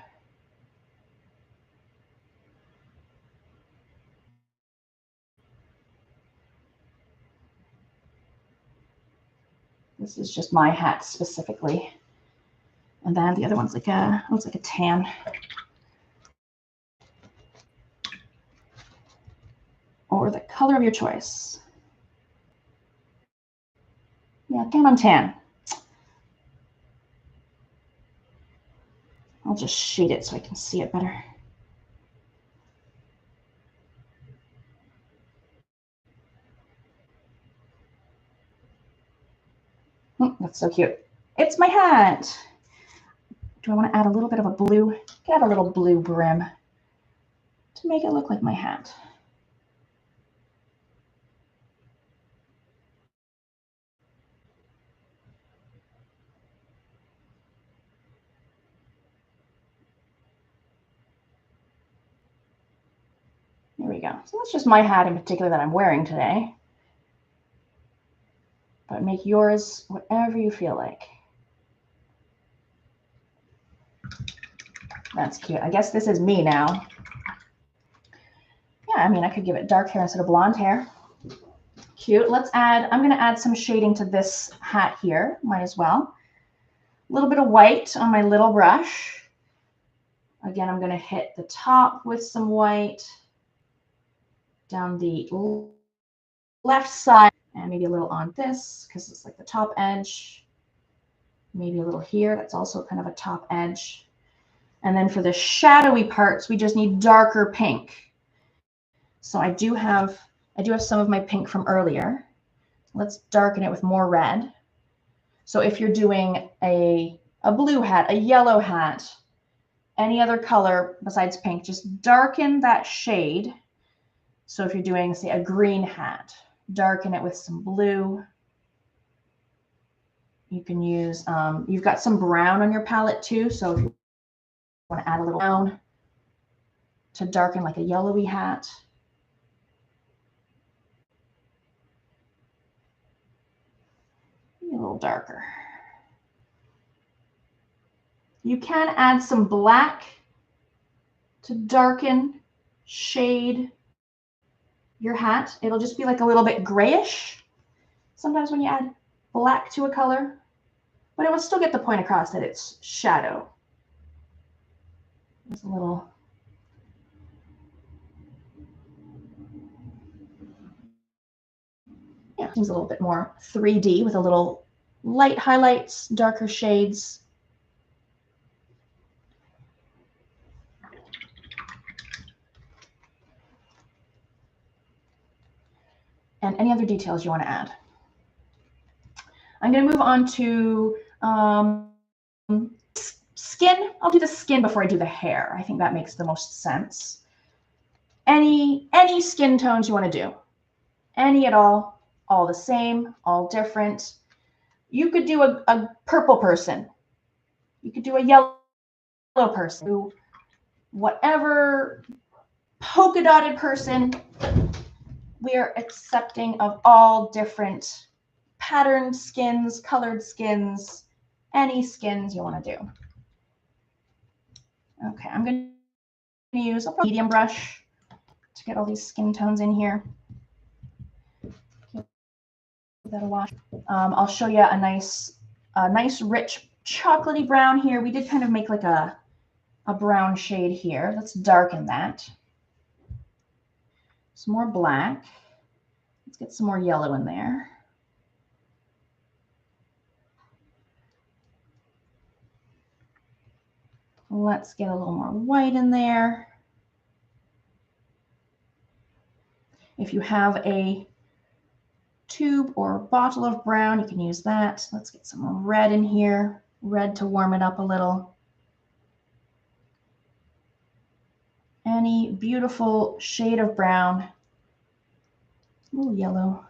Speaker 1: This is just my hat specifically. And then the other one's like looks like a tan. Or the color of your choice. Yeah, tan on tan. I'll just shade it so I can see it better. That's so cute. It's my hat. Do I want to add a little bit of a blue? Add a little blue brim to make it look like my hat. There we go. So that's just my hat in particular that I'm wearing today. But make yours whatever you feel like. That's cute. I guess this is me now. Yeah, I mean, I could give it dark hair instead of blonde hair. Cute. Let's add, I'm going to add some shading to this hat here. Might as well. A little bit of white on my little brush. Again, I'm going to hit the top with some white. Down the left side. And maybe a little on this because it's like the top edge. Maybe a little here. That's also kind of a top edge. And then for the shadowy parts, we just need darker pink. So I do have some of my pink from earlier. Let's darken it with more red. So if you're doing a blue hat, a yellow hat, any other color besides pink, just darken that shade. So if you're doing, say, a green hat, darken it with some blue. You can use, you've got some brown on your palette too. So if you want to add a little brown to darken like a yellowy hat. Maybe a little darker. You can add some black to darken, shade your hat. It'll just be like a little bit grayish sometimes when you add black to a color, but it will still get the point across that it's shadow. There's a little. Yeah, seems a little bit more 3D with a little light highlights, darker shades. And any other details you want to add. I'm going to move on to skin. I'll do the skin before I do the hair. I think that makes the most sense. Any skin tones you want to do. Any at all the same, all different. You could do a purple person. You could do a yellow person. Whatever polka dotted person. We are accepting of all different patterned skins, colored skins, any skins you want to do. Okay, I'm going to use a medium brush to get all these skin tones in here. Give that a wash. I'll show you a nice rich chocolatey brown here. We did kind of make like a brown shade here. Let's darken that. Some more black. Let's get some more yellow in there. Let's get a little more white in there. If you have a tube or bottle of brown, you can use that. Let's get some red in here, red to warm it up a little. Any beautiful shade of brown, a little yellow.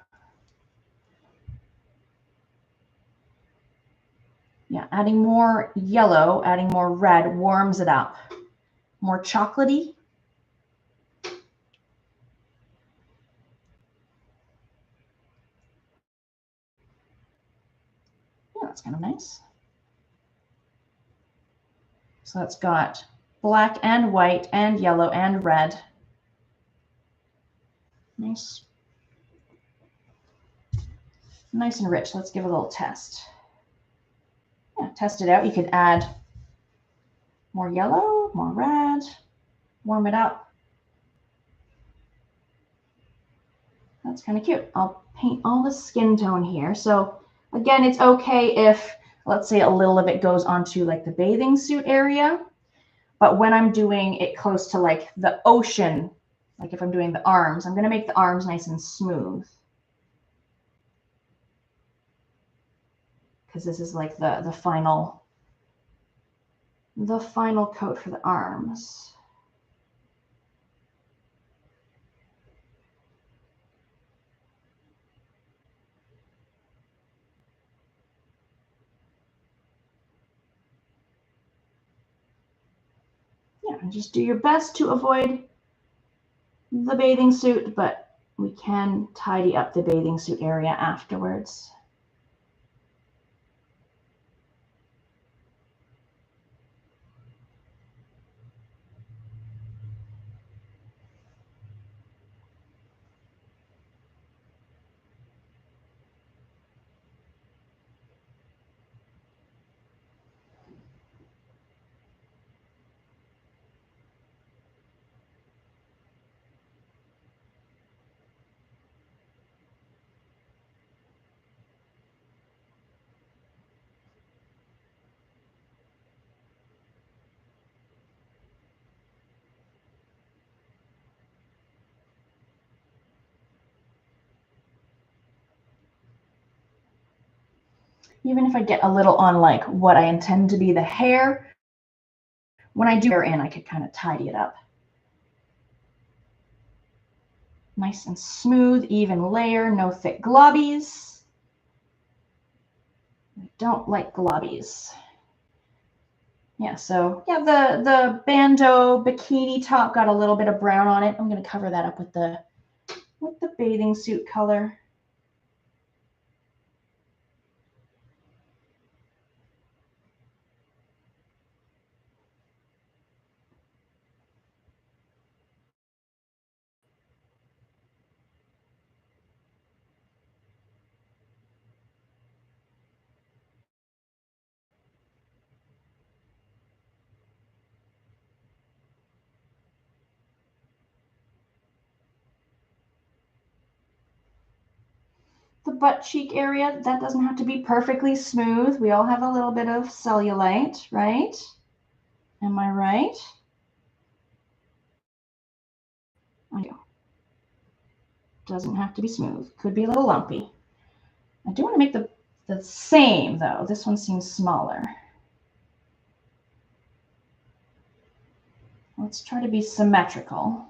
Speaker 1: Yeah, adding more yellow, adding more red warms it up. More chocolatey. kind of nice. So it's got black and white and yellow and red. Nice. Nice and rich. Let's give it a little test. Yeah, test it out. You could add more yellow, more red, warm it up. That's kind of cute. I'll paint all the skin tone here. So again, it's okay if, let's say, a little of it goes onto like the bathing suit area. But when I'm doing it close to like the ocean, like if I'm doing the arms, I'm going to make the arms nice and smooth. Because this is like the final coat for the arms. Yeah, and just do your best to avoid the bathing suit, but we can tidy up the bathing suit area afterwards. Even if I get a little on like what I intend to be the hair, when I do hair in, I could kind of tidy it up. Nice and smooth, even layer, no thick globbies. I don't like globbies. Yeah, so yeah, the bandeau bikini top got a little bit of brown on it. I'm going to cover that up with the bathing suit color. The butt cheek area, that doesn't have to be perfectly smooth. We all have a little bit of cellulite, right? Am I right? I do. Doesn't have to be smooth. Could be a little lumpy. I do want to make the same though. This one seems smaller. Let's try to be symmetrical.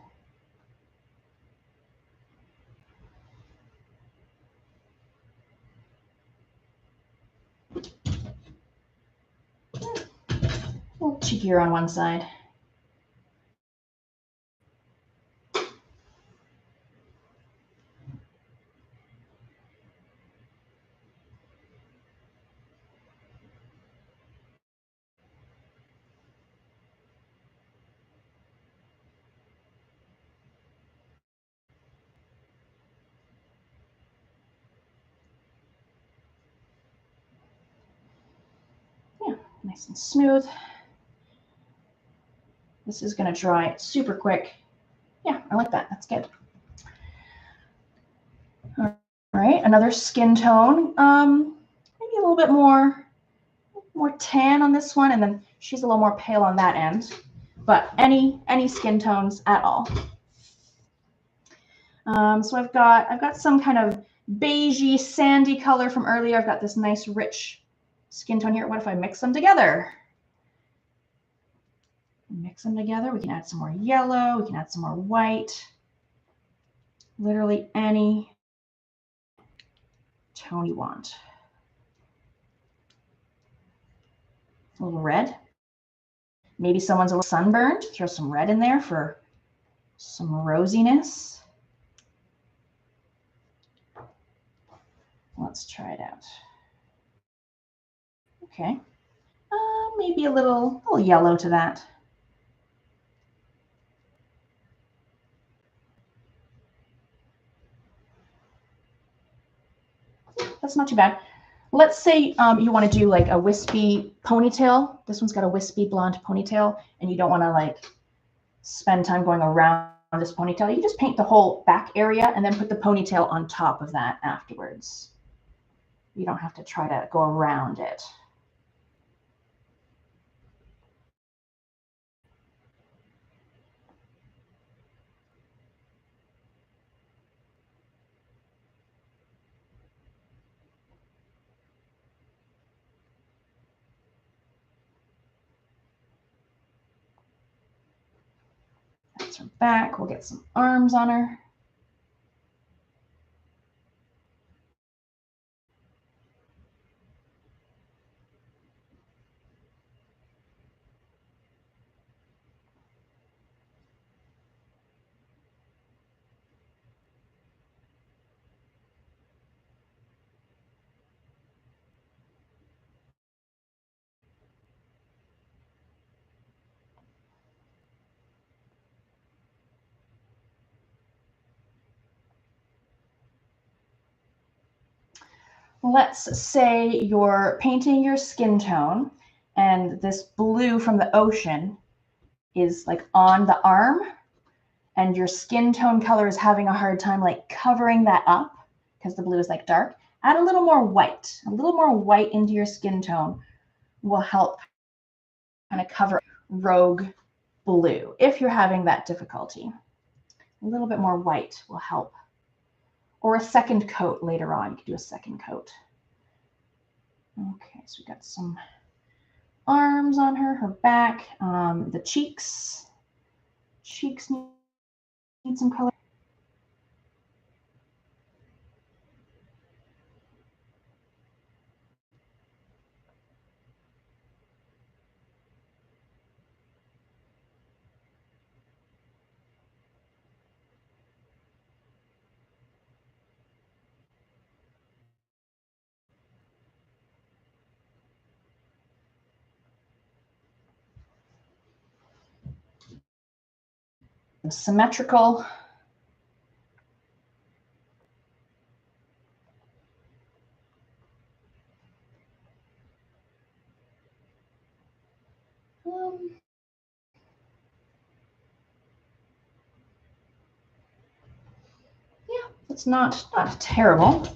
Speaker 1: A little cheekier on one side. Yeah, nice and smooth. This is going to dry super quick. Yeah, I like that. That's good. All right, another skin tone. Maybe a little bit more tan on this one, and then she's a little more pale on that end. But any skin tones at all. So I've got some kind of beigey, sandy color from earlier. I've got this nice rich skin tone here. What if I mix them together? Mix them together. We can add some more yellow. We can add some more white. Literally any tone you want. A little red. Maybe someone's a little sunburned. Throw some red in there for some rosiness. Let's try it out. Okay. Maybe a little yellow to that. That's not too bad. Let's say you want to do like a wispy ponytail. This one's got a wispy blonde ponytail, and you don't want to like spend time going around this ponytail. You just paint the whole back area and then put the ponytail on top of that afterwards. You don't have to try to go around it. That's her back. We'll get some arms on her. Let's say you're painting your skin tone and this blue from the ocean is like on the arm, and your skin tone color is having a hard time like covering that up because the blue is like dark. Add a little more white. A little more white into your skin tone will help kind of cover rogue blue if you're having that difficulty. A little bit more white will help. Or a second coat later on. You could do a second coat. Okay, so we got some arms on her, her back, the cheeks. Cheeks need some color. Symmetrical. Yeah, it's not terrible.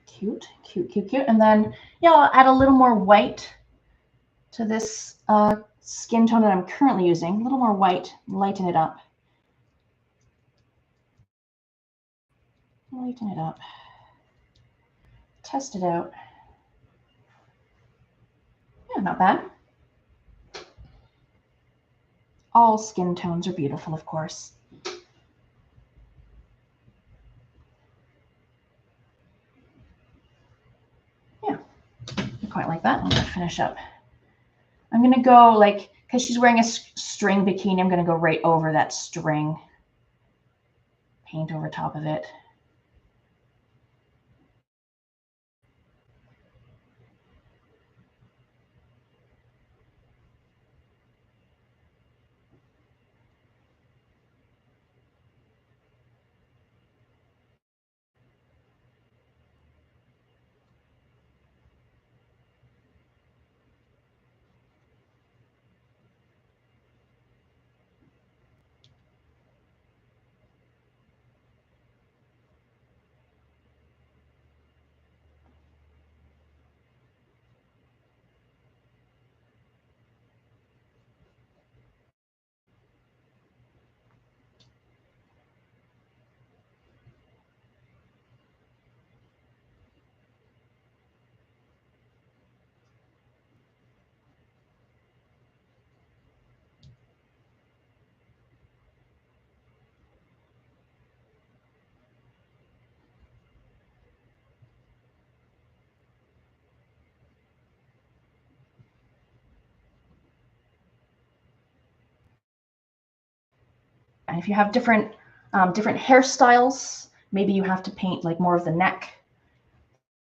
Speaker 1: Cute, cute, cute, cute. And then, yeah, I'll add a little more white to this skin tone that I'm currently using. A little more white, lighten it up. Lighten it up. Test it out. Yeah, not bad. All skin tones are beautiful, of course. Yeah, quite like that. I'm going to finish up. I'm going to go like, because she's wearing a string bikini, I'm going to go right over that string. Paint over top of it. And if you have different hairstyles, Maybe you have to paint like more of the neck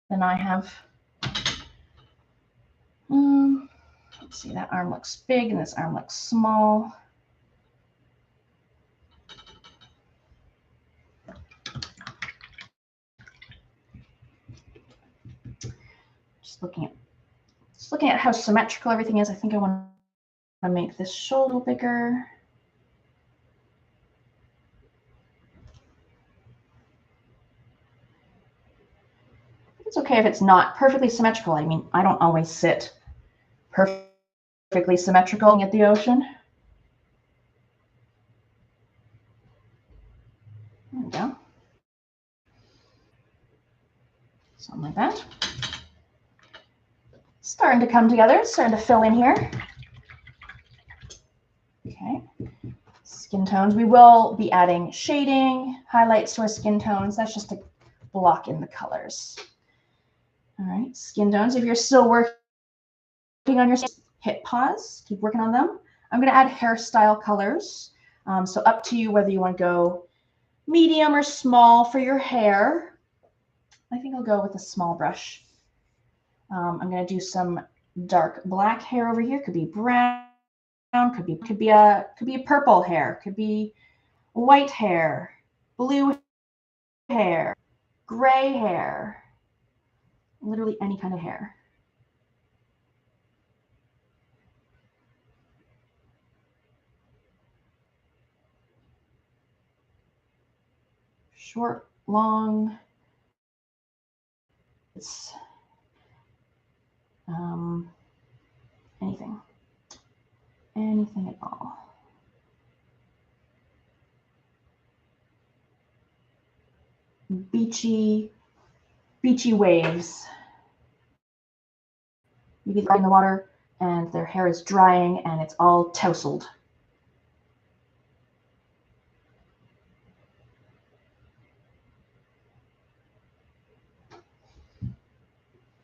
Speaker 1: than I have. Let's see, that arm looks big and this arm looks small. Just looking at how symmetrical everything is. I think I want to make this shoulder bigger. It's okay if it's not perfectly symmetrical. I mean, I don't always sit perfectly symmetrical at the ocean. There we go. Something like that. Starting to come together, starting to fill in here. Okay. Skin tones. We will be adding shading, highlights to our skin tones. That's just to block in the colors. All right, skin tones. If you're still working on your skin, hit pause, keep working on them. I'm going to add hairstyle colors. So up to you whether you want to go medium or small for your hair. I think I'll go with a small brush. I'm going to do some dark black hair over here. Could be brown, could be a purple hair, could be white hair, blue hair, gray hair, literally any kind of hair. Short, long, it's anything at all. Beachy waves. Maybe they're in the water and their hair is drying and it's all tousled.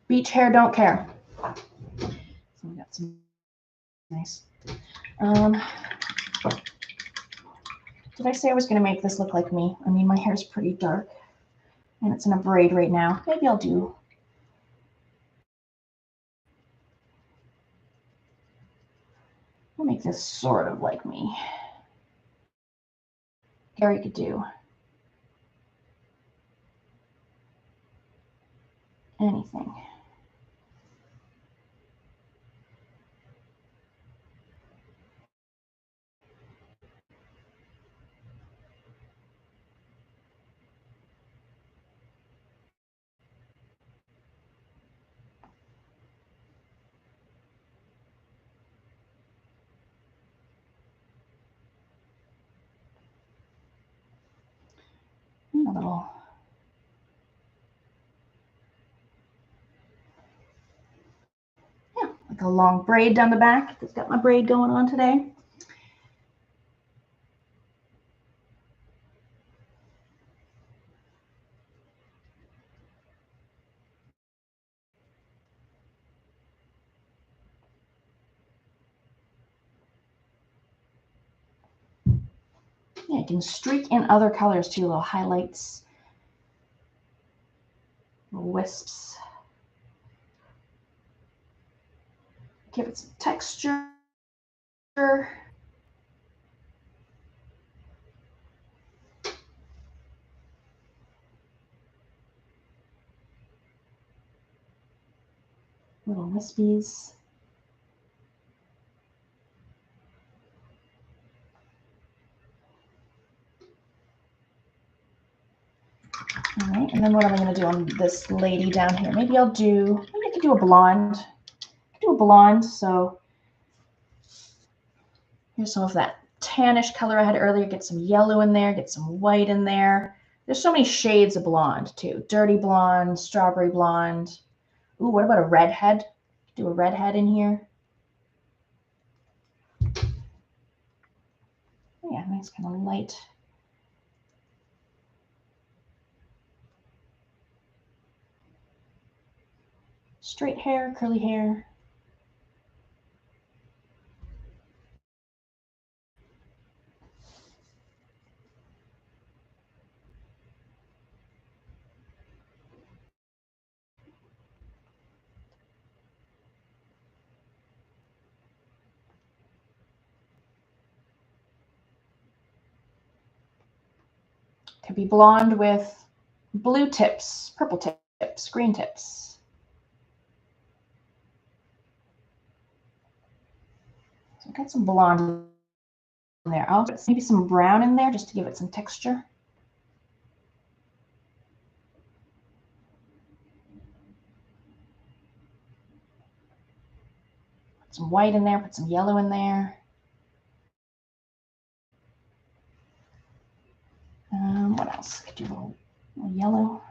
Speaker 1: Beach hair don't care. So we got some nice. Did I say I was going to make this look like me? I mean, my hair is pretty dark and it's in a braid right now. Maybe I'll make this sort of like me. Gary could do anything. A little. Yeah, like a long braid down the back. Just got my braid going on today. Yeah, you can streak in other colors too, little highlights, little wisps. Give it some texture. Little wispies. All right, and then what am I going to do on this lady down here? Maybe I could do a blonde. So here's some of that tannish color I had earlier. Get some yellow in there, get some white in there. There's so many shades of blonde too. Dirty blonde, strawberry blonde. Ooh, what about a redhead? Do a redhead in here. Yeah, nice kind of light. Straight hair, curly hair. Could be blonde with blue tips, purple tips, green tips. So I've got some blonde in there. I'll put maybe some brown in there just to give it some texture. Put some white in there, put some yellow in there. What else? Could do a little yellow.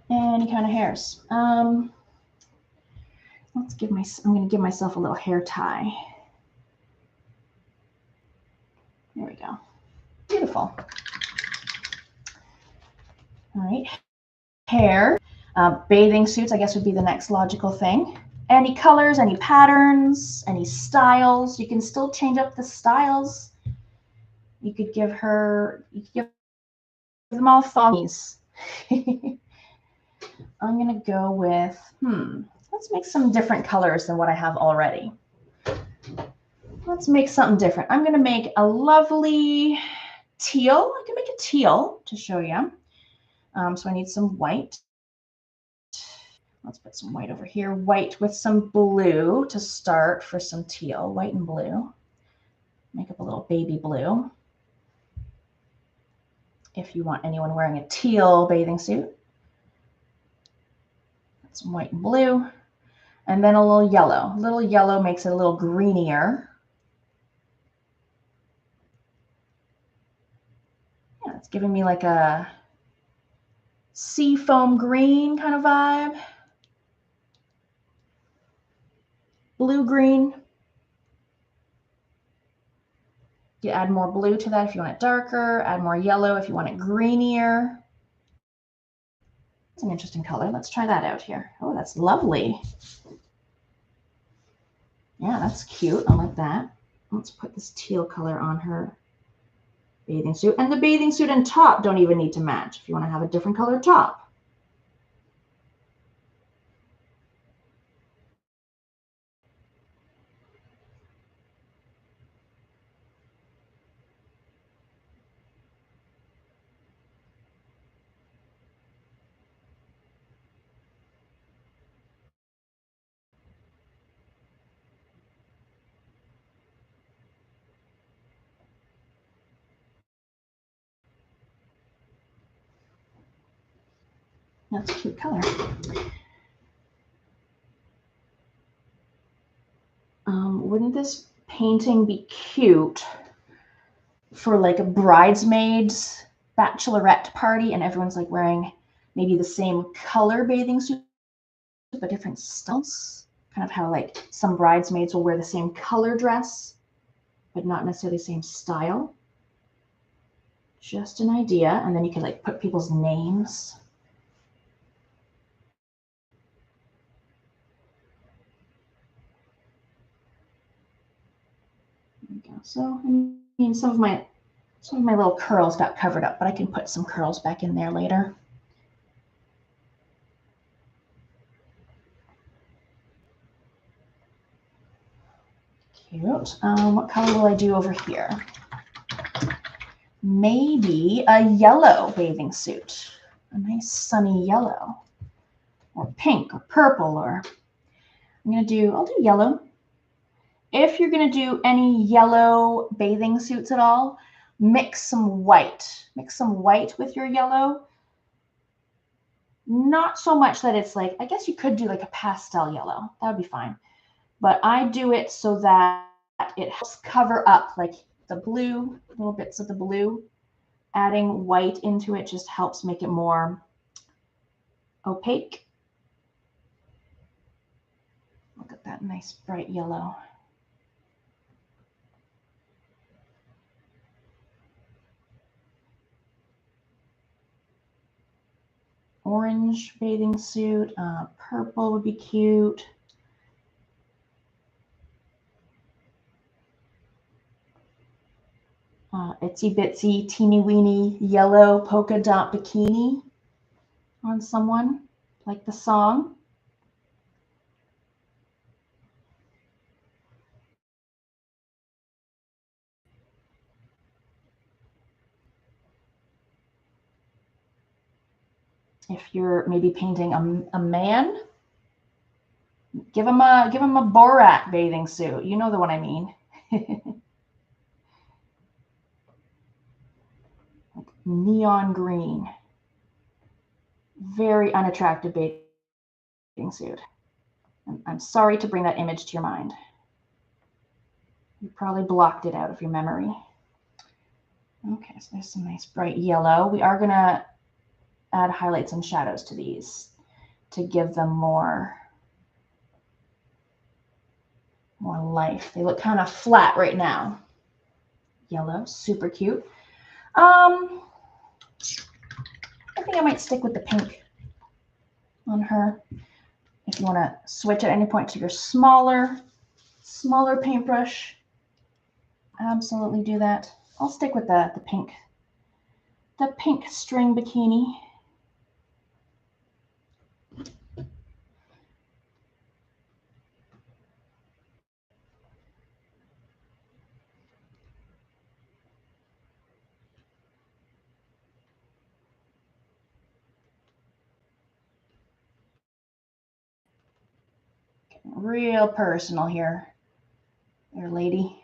Speaker 1: Any kind of hairs. Let's give I'm going to give myself a little hair tie. There we go. Beautiful. All right. Hair. Bathing suits, I guess, would be the next logical thing. Any colors, any patterns, any styles. You can still change up the styles. You could give them all thongies. I'm going to go with, let's make some different colors than what I have already. Let's make something different. I'm going to make a lovely teal. I can make a teal to show you. So I need some white. Let's put some white over here. White with some blue to start for some teal. White and blue. Make up a little baby blue. If you want anyone wearing a teal bathing suit. Put some white and blue. And then a little yellow. A little yellow makes it a little greenier. Yeah, it's giving me like a sea foam green kind of vibe. Blue green. You add more blue to that if you want it darker. Add more yellow if you want it greenier. It's an interesting color. Let's try that out here. Oh, that's lovely. Yeah, that's cute. I like that. Let's put this teal color on her bathing suit. And the bathing suit and top don't even need to match if you want to have a different color top. That's a cute color. Wouldn't this painting be cute for like a bridesmaid's bachelorette party and everyone's like wearing maybe the same color bathing suit but different styles? Kind of how like some bridesmaids will wear the same color dress but not necessarily the same style. Just an idea. And then you can like put people's names. There we go. So I mean, some of my little curls got covered up, but I can put some curls back in there later. Cute. What color will I do over here? Maybe a yellow bathing suit. A nice sunny yellow. Or pink or purple, or I'll do yellow. If you're going to do any yellow bathing suits at all, mix some white. Mix some white with your yellow. Not so much that it's like, I guess you could do like a pastel yellow. That would be fine. But I do it so that it helps cover up like the blue, little bits of the blue, adding white into it just helps make it more opaque. Look at that nice bright yellow. Orange bathing suit, purple would be cute. Itsy bitsy teeny weeny yellow polka dot bikini on someone, like the song. If you're maybe painting a man, give him a Borat bathing suit. You know the one I mean. Like neon green. Very unattractive bathing suit. I'm sorry to bring that image to your mind. You probably blocked it out of your memory. Okay, so there's some nice bright yellow. We are gonna add highlights and shadows to these to give them more life. They look kind of flat right now. Yellow, super cute. I think I might stick with the pink on her. If you want to switch at any point to your smaller paintbrush, absolutely do that. I'll stick with the pink string bikini. Real personal here, there, lady.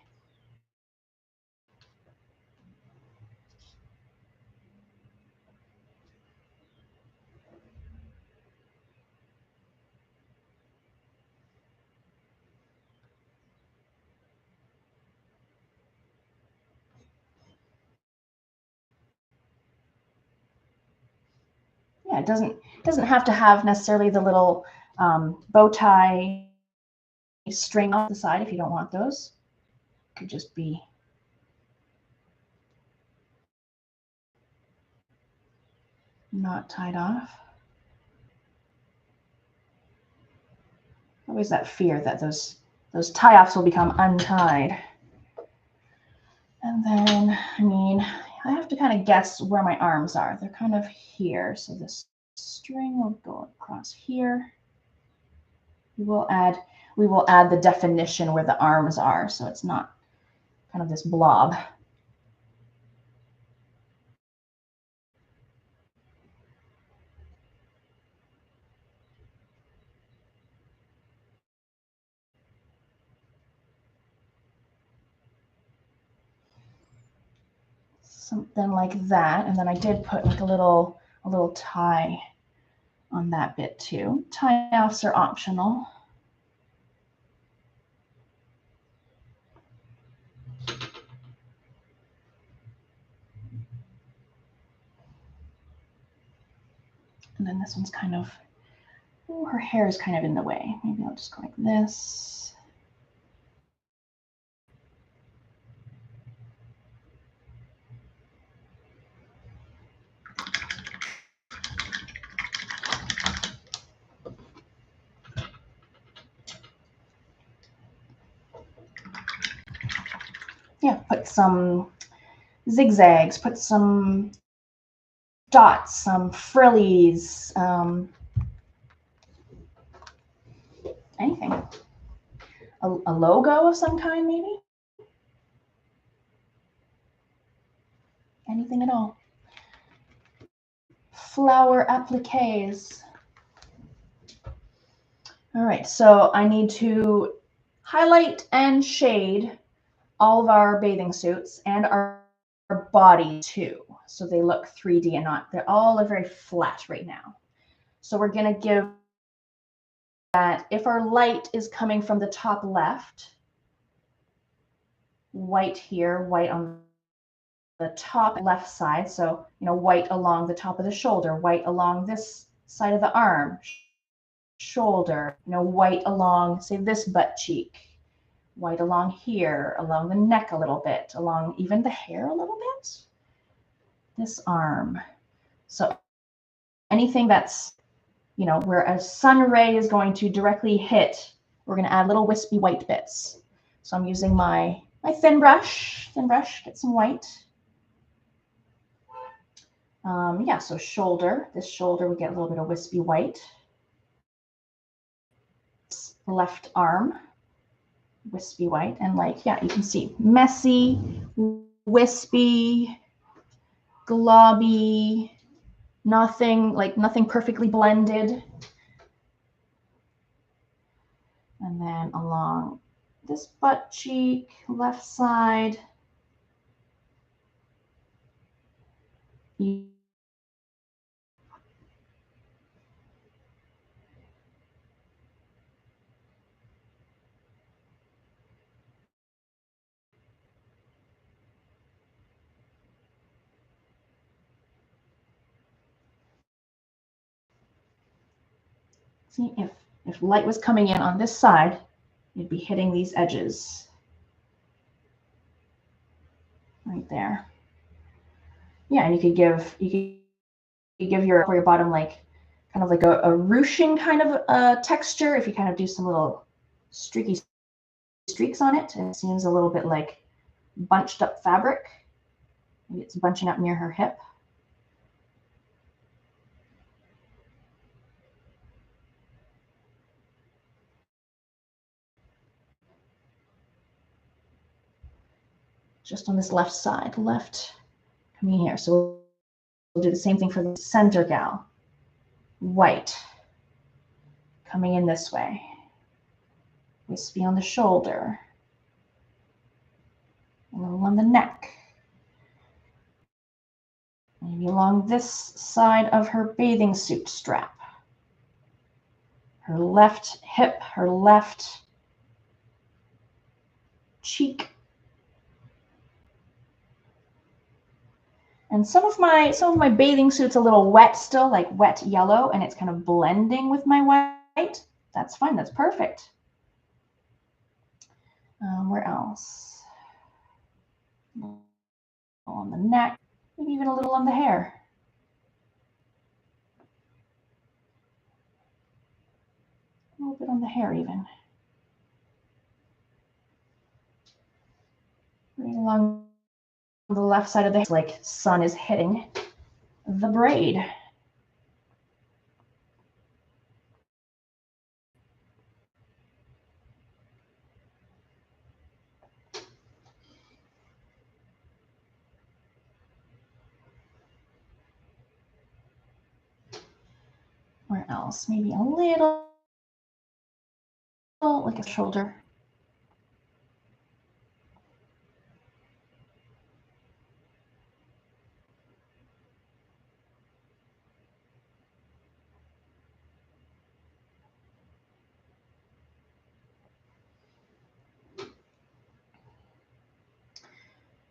Speaker 1: Yeah, it doesn't have to have necessarily the little bow tie string off the side if you don't want those. It could just be not tied off. Always that fear that those tie-offs will become untied. And then, I mean, I have to kind of guess where my arms are. They're kind of here. So this string will go across here. We will add the definition where the arms are, so it's not kind of this blob. Something like that. And then I did put like a little tie on that bit too. Tie-offs are optional. And then this one's kind of, oh, her hair is kind of in the way. Maybe I'll just go like this. Yeah, put some zigzags, put some dots, some frillies, anything. A logo of some kind, maybe? Anything at all. Flower appliques. All right, so I need to highlight and shade all of our bathing suits and our body too, so they look 3D and not, they're all very flat right now. So we're gonna give that, if our light is coming from the top left, white here, white on the top left side. So, white along the top of the shoulder, white along this side of the arm, shoulder, white along, say, this butt cheek, white along here, along the neck a little bit, along even the hair a little bit, this arm. So anything that's, where a sun ray is going to directly hit, we're going to add little wispy white bits. So I'm using my thin brush, get some white. Yeah, so shoulder, this shoulder, we get a little bit of wispy white. Left arm, wispy white, and yeah, you can see messy, wispy, globby, nothing perfectly blended. And then along this butt cheek, left side. See, if light was coming in on this side, you'd be hitting these edges right there. Yeah, and you could give your bottom kind of like a ruching kind of texture if you kind of do some little streaky streaks on it. And it seems a little bit like bunched up fabric. Maybe it's bunching up near her hip. Just on this left side, left coming here. So we'll do the same thing for the center gal. White coming in this way. Wispy on the shoulder. A little on the neck. Maybe along this side of her bathing suit strap. Her left hip, her left cheek. And some of my bathing suit's a little wet still, like wet yellow, and it's kind of blending with my white. That's fine, that's perfect. Where else? On the neck, maybe even a little on the hair. A little bit on the hair even. Right along the left side of the hair, like sun is hitting the braid. Where else? Maybe a little like a shoulder.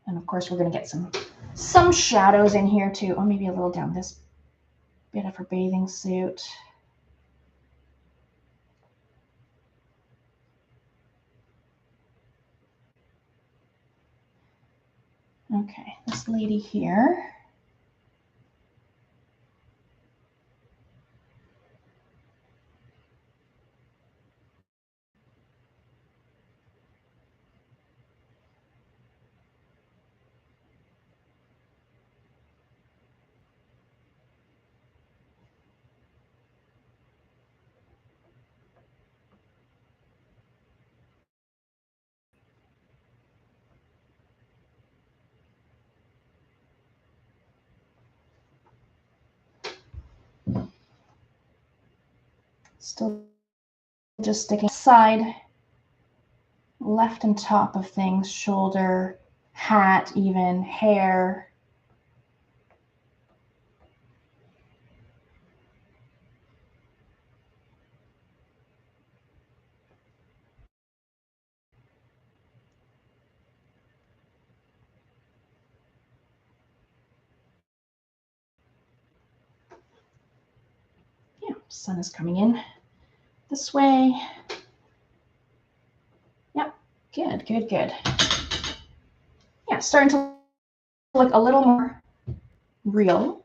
Speaker 1: And of course, we're going to get some shadows in here too, or maybe a little down this bit of her bathing suit. Okay, this lady here. Still just sticking side, left and top of things, shoulder, hat, even hair. Sun is coming in this way. Yep, good, good, good. Yeah, starting to look a little more real.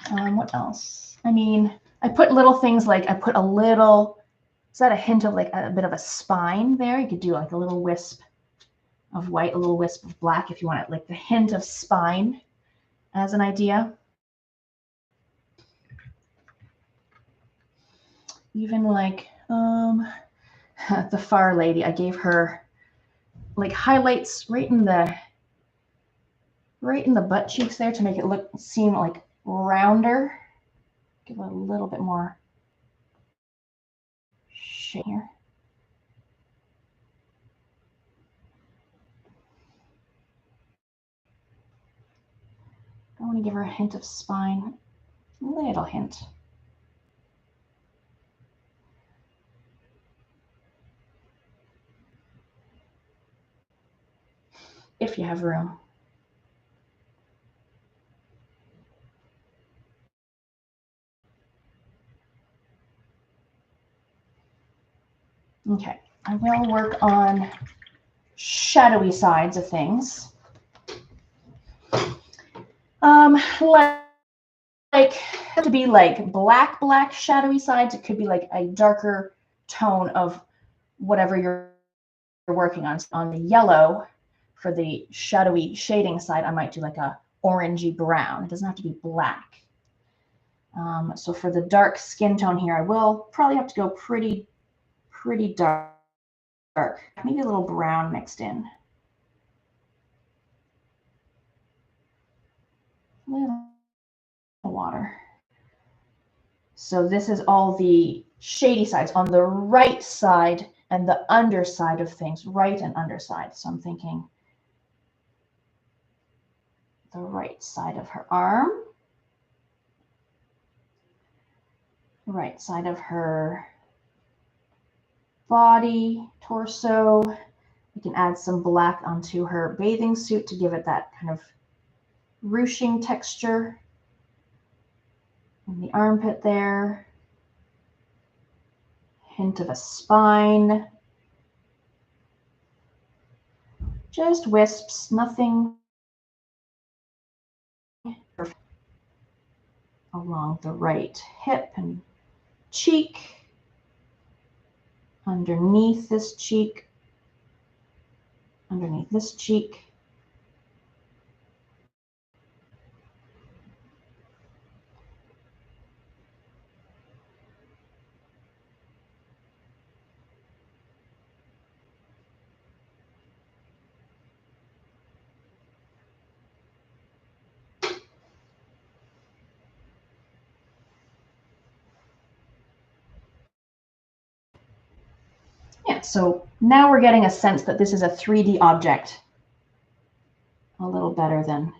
Speaker 1: What else? I mean, I put little things like I put a little, is that a hint of like a bit of a spine there? You could do like a little wisp of white, a little wisp of black if you want it, like the hint of spine as an idea. Even like the far lady, I gave her like highlights right in the butt cheeks there to make it seem like rounder. Give it a little bit more shade here. I want to give her a hint of spine, a little hint. If you have room. Okay, I will work on shadowy sides of things. Like to be like black shadowy sides. It could be like a darker tone of whatever you're working on. On the yellow, for the shadowy shading side, I might do like a orangey brown. It doesn't have to be black. So for the dark skin tone here, I will probably have to go pretty dark. Maybe a little brown mixed in. A little water. So this is all the shady sides on the right side and the underside of things, right and underside. So I'm thinking the right side of her arm, right side of her body, torso. We can add some black onto her bathing suit to give it that kind of ruching texture. In the armpit there. Hint of a spine. Just wisps, nothing perfect. Along the right hip and cheek. Underneath this cheek. Underneath this cheek. Yeah, so now we're getting a sense that this is a 3D object. A little better than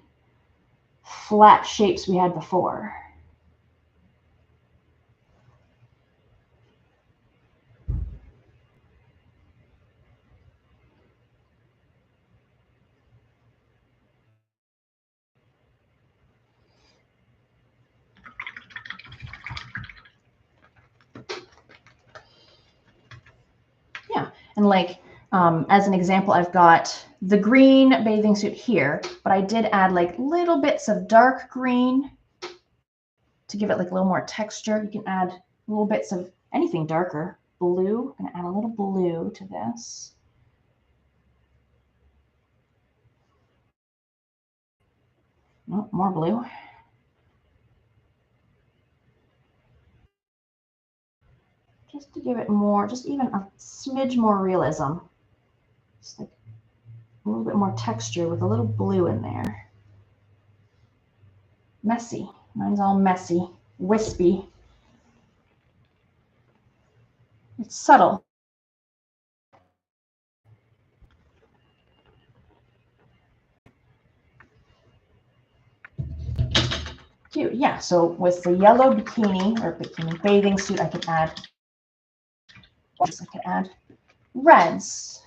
Speaker 1: flat shapes we had before. Yeah, and like as an example, I've got the green bathing suit here, but I did add like little bits of dark green to give it like a little more texture. You can add little bits of anything darker. Blue, I'm gonna add a little blue to this. Oh, more blue. Just to give it more, just even a smidge more realism. Just like a little bit more texture with a little blue in there. Messy. Mine's all messy, wispy. It's subtle. Cute. Yeah, so with the yellow bikini or bikini bathing suit, I could add reds.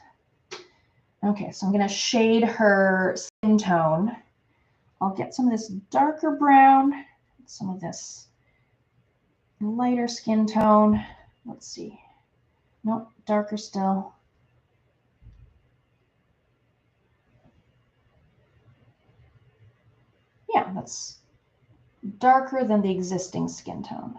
Speaker 1: Okay, so I'm going to shade her skin tone. I'll get some of this darker brown, some of this lighter skin tone. Let's see. Nope, darker still. Yeah, that's darker than the existing skin tone.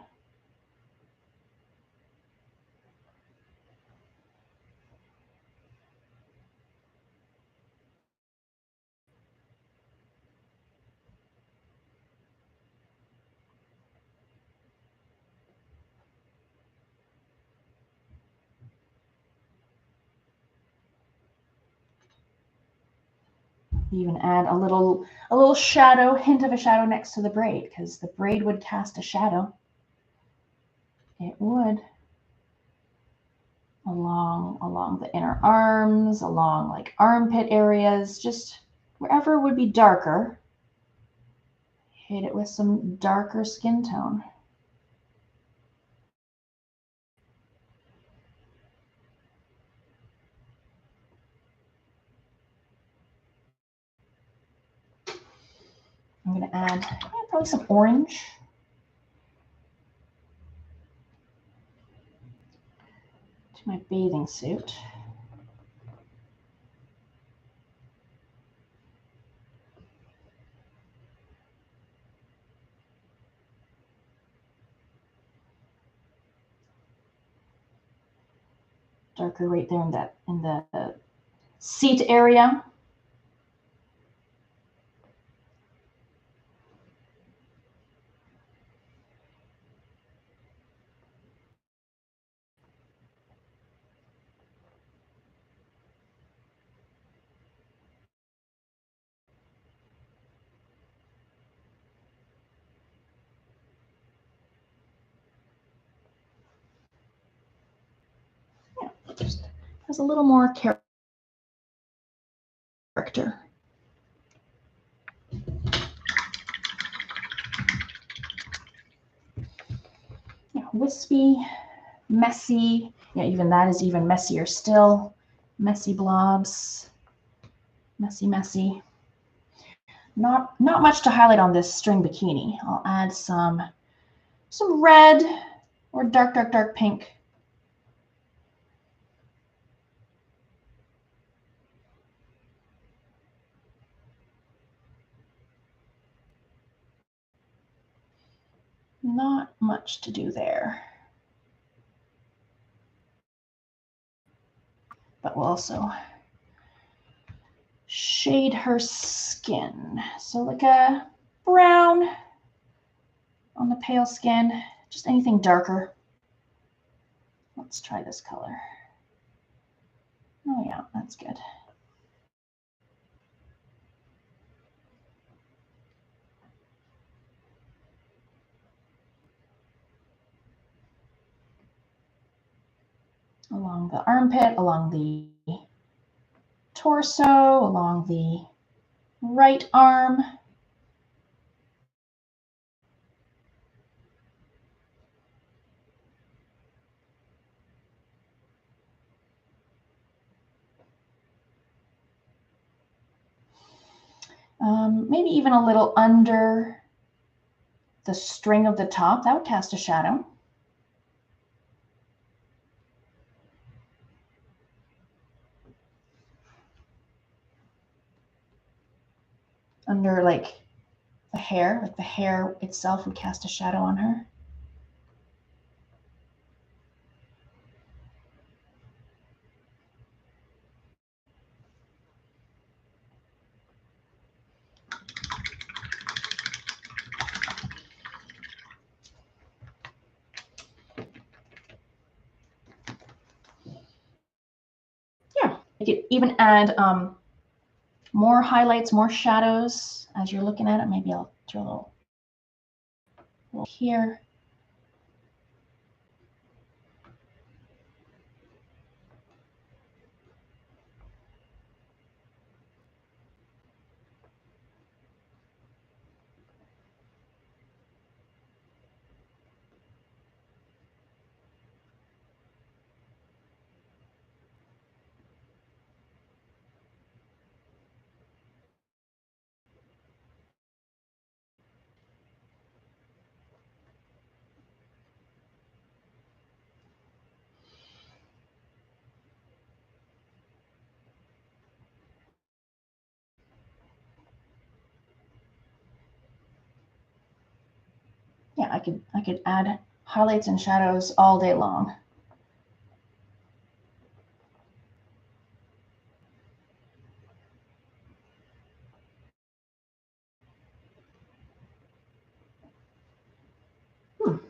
Speaker 1: Even add a little shadow, hint of a shadow next to the braid, because the braid would cast a shadow. It would. Along the inner arms, along like armpit areas, just wherever would be darker. Hit it with some darker skin tone. I'm going to add probably some orange. To my bathing suit. Darker right there in the seat area. Yeah, just has a little more character. Yeah, wispy, messy. Yeah, even that is even messier still. Messy blobs. Messy. Not much to highlight on this string bikini. I'll add some red or dark pink. Not much to do there. But we'll also shade her skin. So like a brown on the pale skin, just anything darker. Let's try this color. Oh yeah, that's good. Along the armpit, along the torso, along the right arm. Maybe even a little under the string of the top. That would cast a shadow. Under like the hair itself would cast a shadow on her. Yeah, you could even add more highlights, more shadows as you're looking at it. Maybe I'll throw a little here. Yeah, I could add highlights and shadows all day long.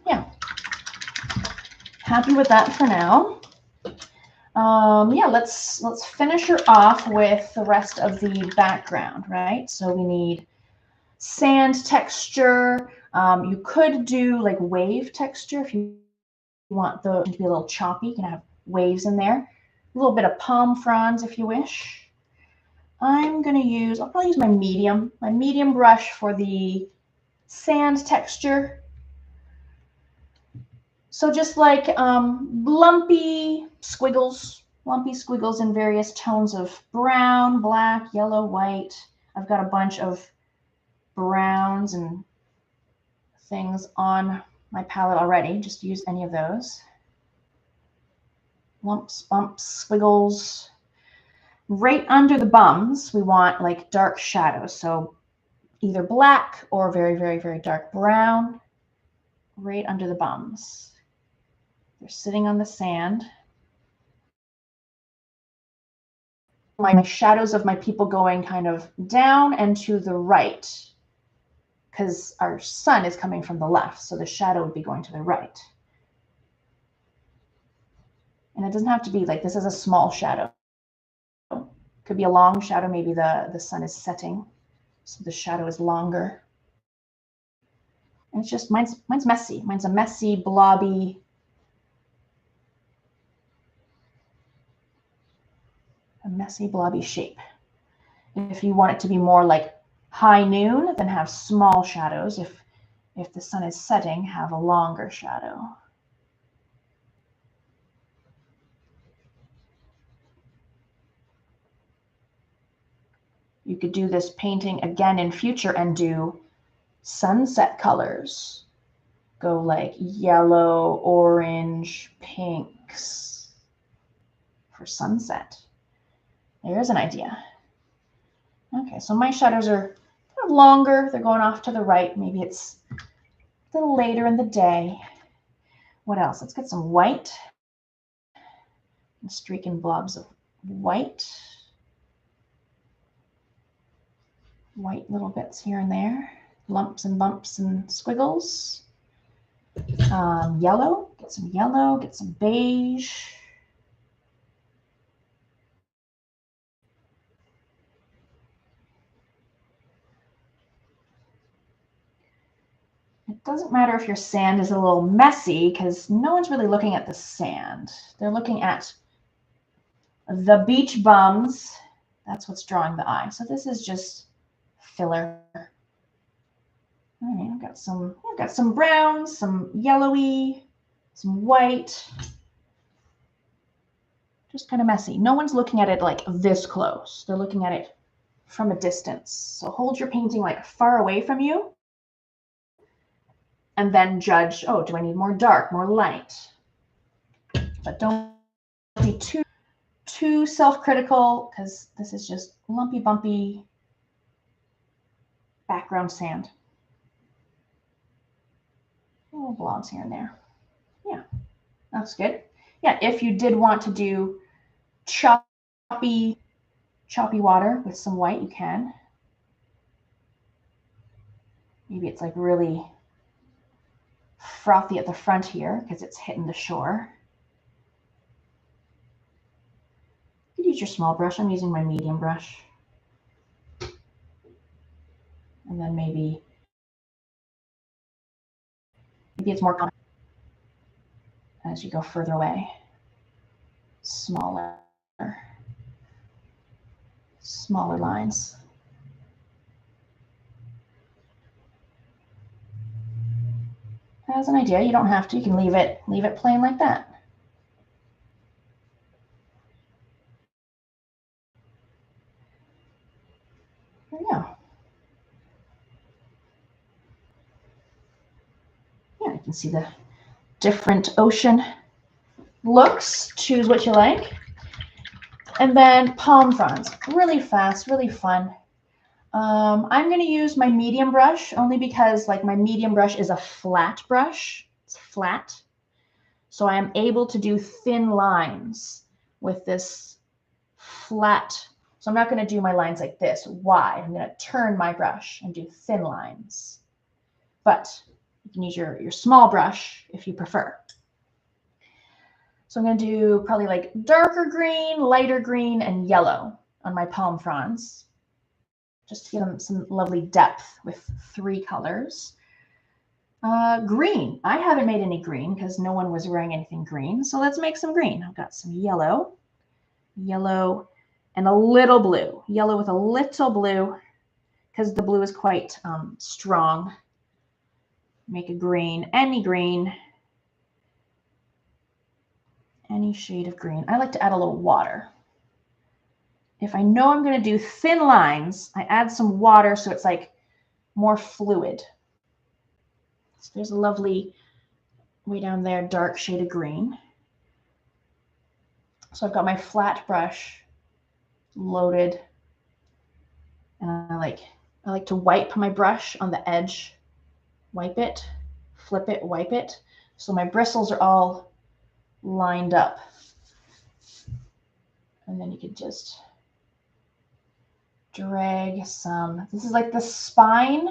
Speaker 1: Yeah. Happy with that for now. Yeah, let's finish her off with the rest of the background, right? So we need sand texture. You could do like wave texture if you want the to be a little choppy. You can have waves in there. A little bit of palm fronds if you wish. I'll probably use my medium brush for the sand texture. So just like lumpy squiggles in various tones of brown, black, yellow, white. I've got a bunch of browns and things on my palette already. Just use any of those. Lumps, bumps, squiggles. Right under the bums, we want like dark shadows. So either black or very, very, very dark brown right under the bums. They're sitting on the sand. My shadows of my people going kind of down and to the right because our sun is coming from the left. So the shadow would be going to the right. And it doesn't have to be like this is a small shadow. It could be a long shadow. Maybe the sun is setting. So the shadow is longer. And it's just, mine's messy. Mine's a messy, blobby, shape. If you want it to be more like high noon, then have small shadows. If the sun is setting, have a longer shadow. You could do this painting again in future and do sunset colors. Go like yellow, orange, pinks for sunset. There's an idea. Okay, so my shadows are kind of longer. They're going off to the right. Maybe it's a little later in the day. What else? Let's get some white. Streaking blobs of white. White little bits here and there. Lumps and bumps and squiggles. Yellow. Get some yellow. Get some beige. It doesn't matter if your sand is a little messy because no one's really looking at the sand. They're looking at the beach bums. That's what's drawing the eye. So this is just filler. All right, I've got some browns, some yellowy, some white. Just kind of messy. No one's looking at it like this close. They're looking at it from a distance. So hold your painting like far away from you and then judge, oh, do I need more dark, more light? But don't be too self-critical because this is just lumpy, bumpy background sand. Little blobs here and there. Yeah, that's good. Yeah, if you did want to do choppy water with some white, you can. Maybe it's like really frothy at the front here because it's hitting the shore. You could use your small brush. I'm using my medium brush. And then maybe it's more common as you go further away. Smaller lines. As an idea, you don't have to. You can leave it plain like that. There you go. Yeah, you can see the different ocean looks. Choose what you like. And then palm fronds. Really fast, really fun. I'm going to use my medium brush only because like my medium brush is a flat brush. It's flat. So I am able to do thin lines with this flat. So I'm not going to do my lines like this wide. I'm going to turn my brush and do thin lines. But you can use your small brush if you prefer. So I'm going to do probably like darker green, lighter green, and yellow on my palm fronds, just to give them some lovely depth with 3 colors. Green. I haven't made any green because no one was wearing anything green. So let's make some green. I've got some yellow, and a little blue. Yellow with a little blue because the blue is quite strong. Make a green, any shade of green. I like to add a little water. If I know I'm going to do thin lines, I add some water so it's like more fluid. So there's a lovely, way down there, dark shade of green. So I've got my flat brush loaded, and I like to wipe my brush on the edge, wipe it, flip it, wipe it. So my bristles are all lined up. And then you could just drag some. This is like the spine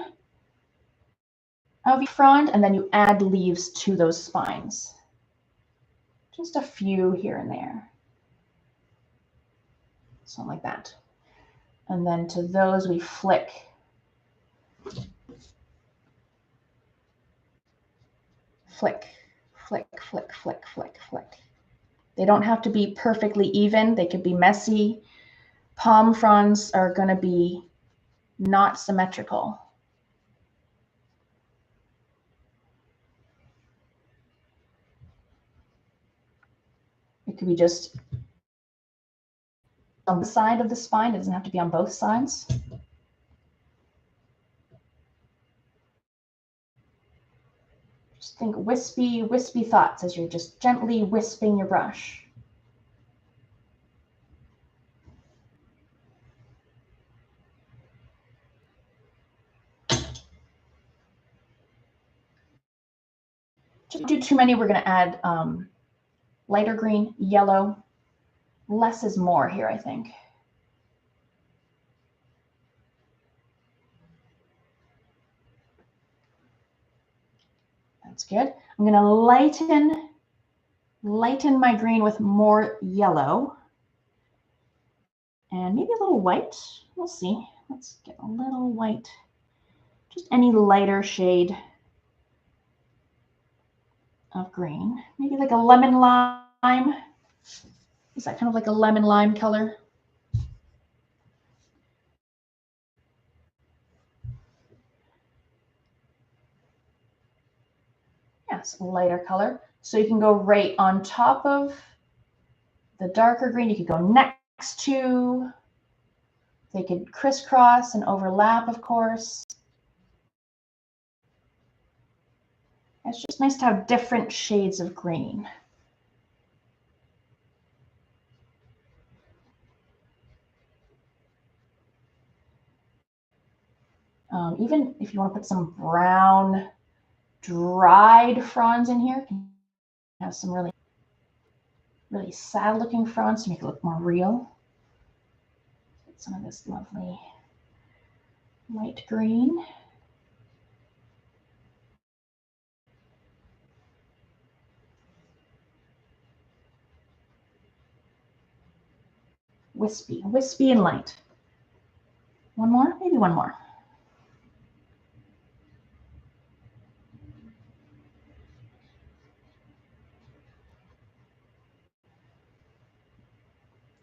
Speaker 1: of your frond, and then you add leaves to those spines. Just a few here and there. Something like that. And then to those we flick. Flick, flick, flick, flick, flick, flick. They don't have to be perfectly even. They could be messy. Palm fronds are going to be not symmetrical. It could be just on the side of the spine. It doesn't have to be on both sides. Just think wispy, wispy thoughts as you're just gently wisping your brush. Don't do too many. We're going to add lighter green, yellow. Less is more here, I think. That's good. I'm going to lighten my green with more yellow. And maybe a little white. We'll see. Let's get a little white. Just any lighter shade of green. Maybe like a lemon lime. Is that kind of like a lemon lime color? Yes, lighter color. So you can go right on top of the darker green. You could go next to. They could crisscross and overlap, of course. It's just nice to have different shades of green. Even if you want to put some brown dried fronds in here, you can have some really, really sad looking fronds to make it look more real. Get some of this lovely light green. Wispy, wispy and light. One more, maybe one more.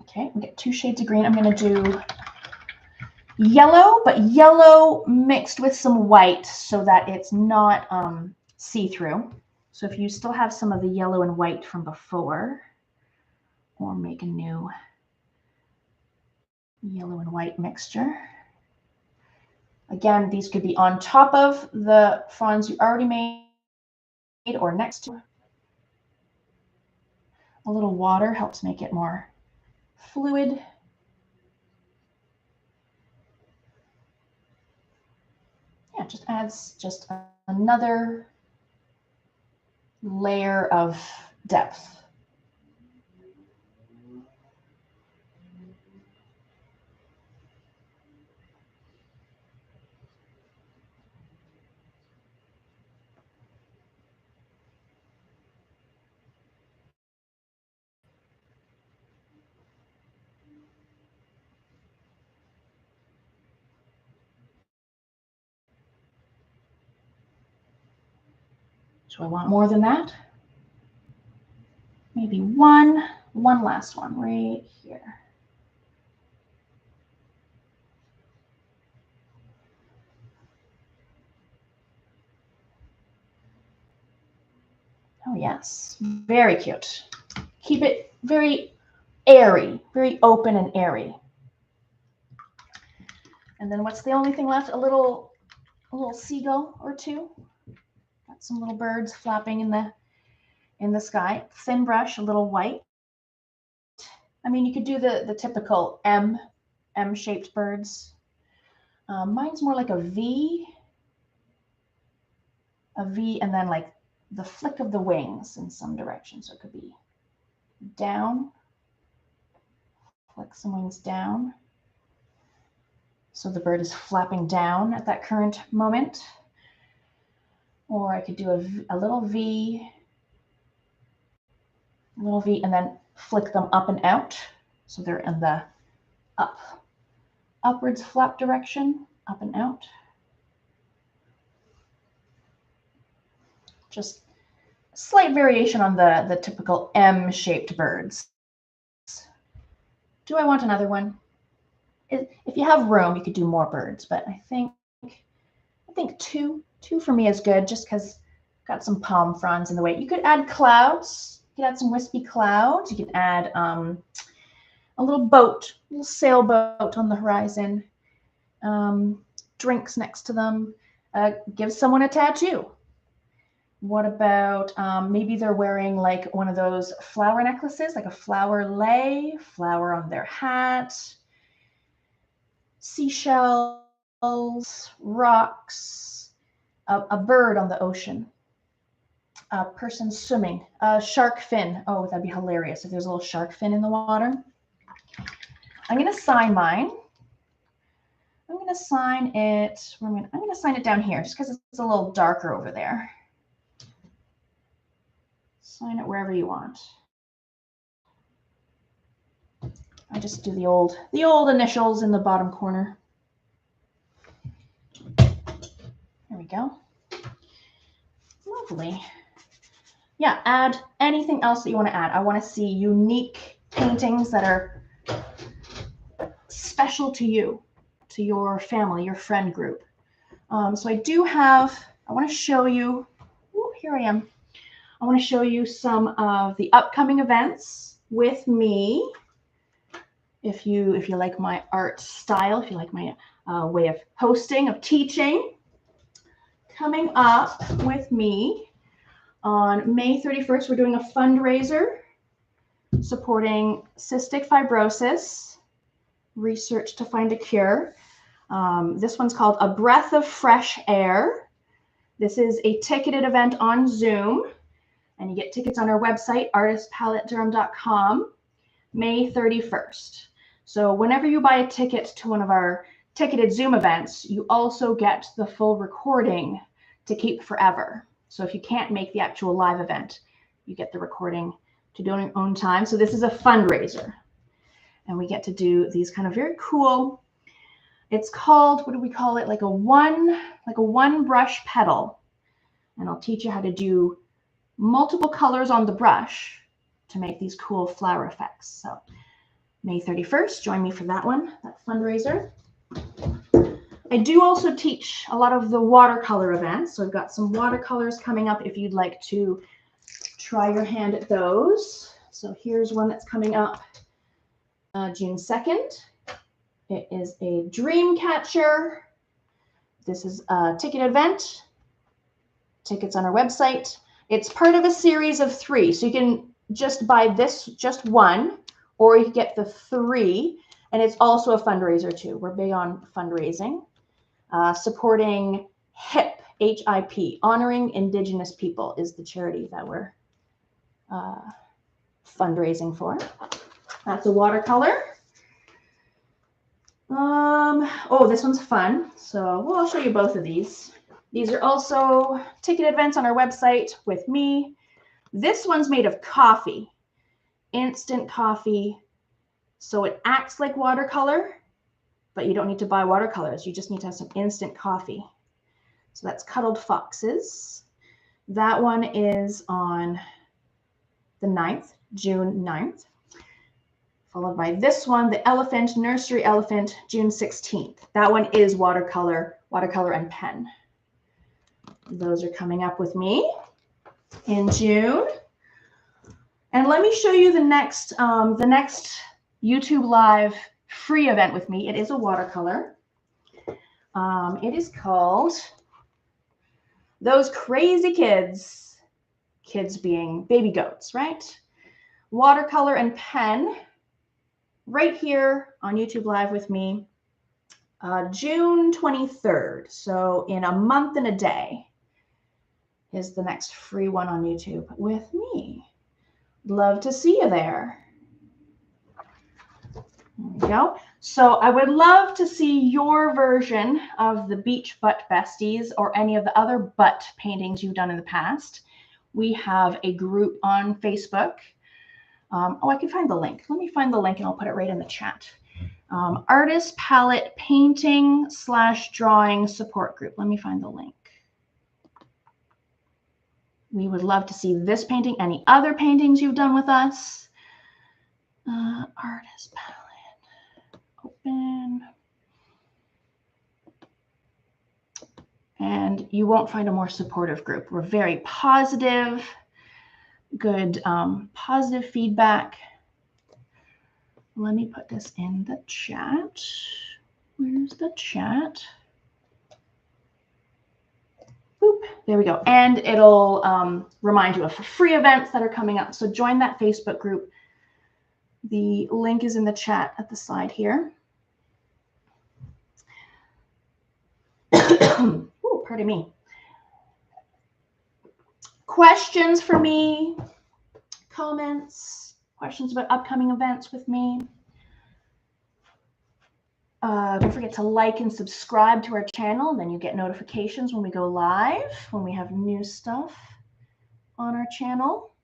Speaker 1: Okay, we get 2 shades of green. I'm going to do yellow, but yellow mixed with some white so that it's not see-through. So if you still have some of the yellow and white from before, or make a new yellow and white mixture. Again, these could be on top of the fronds you already made or next to. A little water helps make it more fluid. it just adds just another layer of depth. Do I want more than that? Maybe one last one right here. Oh yes, very cute. Keep it very airy, very open and airy. And then what's the only thing left? A little seagull or two. Got some little birds flapping in the sky. Thin brush, a little white. I mean, you could do the typical M-shaped birds. Mine's more like a V, and then like the flick of the wings in some direction. So it could be down, flick some wings down. So the bird is flapping down at that current moment. Or I could do a little V, and then flick them up and out. So they're in the upwards flap direction, up and out. Just a slight variation on the typical M-shaped birds. Do I want another one? If you have room, you could do more birds, but I think two for me is good, just because I've got some palm fronds in the way. You could add clouds. You could add some wispy clouds. You could add a little boat, a little sailboat on the horizon. Drinks next to them. Give someone a tattoo. What about maybe they're wearing like one of those flower necklaces, like a flower lei, flower on their hat, seashells, rocks, a bird on the ocean, a person swimming, a shark fin. Oh, that'd be hilarious if there's a little shark fin in the water. I'm going to sign mine. I'm going to sign it. I'm going to sign it down here just because it's a little darker over there. Sign it wherever you want. I just do the old initials in the bottom corner. There we go. Lovely. Yeah, add anything else that you want to add. I want to see unique paintings that are special to you, to your family, your friend group. So I do have, I want to show you, here I am. I want to show you some of the upcoming events with me. If you like my art style, if you like my way of hosting, of teaching, coming up with me on May 31st, we're doing a fundraiser supporting cystic fibrosis, research to find a cure. This one's called A Breath of Fresh Air. This is a ticketed event on Zoom, and you get tickets on our website, artistpaletedurham.com, May 31st. So whenever you buy a ticket to one of our ticketed Zoom events, you also get the full recording to keep forever. So if you can't make the actual live event, you get the recording to do on your own time. So this is a fundraiser, and we get to do these kind of very cool, it's called, what do we call it? Like a one brush petal. And I'll teach you how to do multiple colors on the brush to make these cool flower effects. So May 31st, join me for that one, that fundraiser. I do also teach a lot of the watercolor events. So I've got some watercolors coming up if you'd like to try your hand at those. So here's one that's coming up June 2nd. It is a dream catcher. This is a ticket event. Tickets on our website. It's part of a series of 3. So you can just buy this, just one, or you can get the 3. And it's also a fundraiser too. We're big on fundraising, supporting HIP, H-I-P, Honoring Indigenous People is the charity that we're fundraising for. That's a watercolor. Oh, this one's fun. So, well, I'll show you both of these. These are also ticketed events on our website with me. This one's made of coffee, instant coffee. So it acts like watercolor, but you don't need to buy watercolors. You just need to have some instant coffee. So that's Cuddled Foxes. That one is on the 9th, June 9th. Followed by this one, the Elephant, Nursery Elephant, June 16th. That one is watercolor and pen. Those are coming up with me in June. And let me show you the next YouTube Live free event with me. It is a watercolor. It is called Those Crazy Kids. Kids being baby goats, right? Watercolor and pen. Right here on YouTube Live with me, June 23rd. So in a month and a day is the next free one on YouTube with me. Love to see you there. There we go. So I would love to see your version of the Beach Butt Besties or any of the other butt paintings you've done in the past. We have a group on Facebook. Oh, I can find the link. Let me find the link and I'll put it right in the chat. Artist Palette Painting / Drawing Support Group. Let me find the link. We would love to see this painting, any other paintings you've done with us. Artist Palette. Open. And you won't find a more supportive group. We're very positive. Good positive feedback. Let me put this in the chat. Where's the chat? Boop, there we go. And it'll remind you of free events that are coming up. So join that Facebook group. The link is in the chat at the side here. Ooh, pardon me. Questions for me, comments, questions about upcoming events with me. Don't forget to like and subscribe to our channel, and then you get notifications when we go live, when we have new stuff on our channel.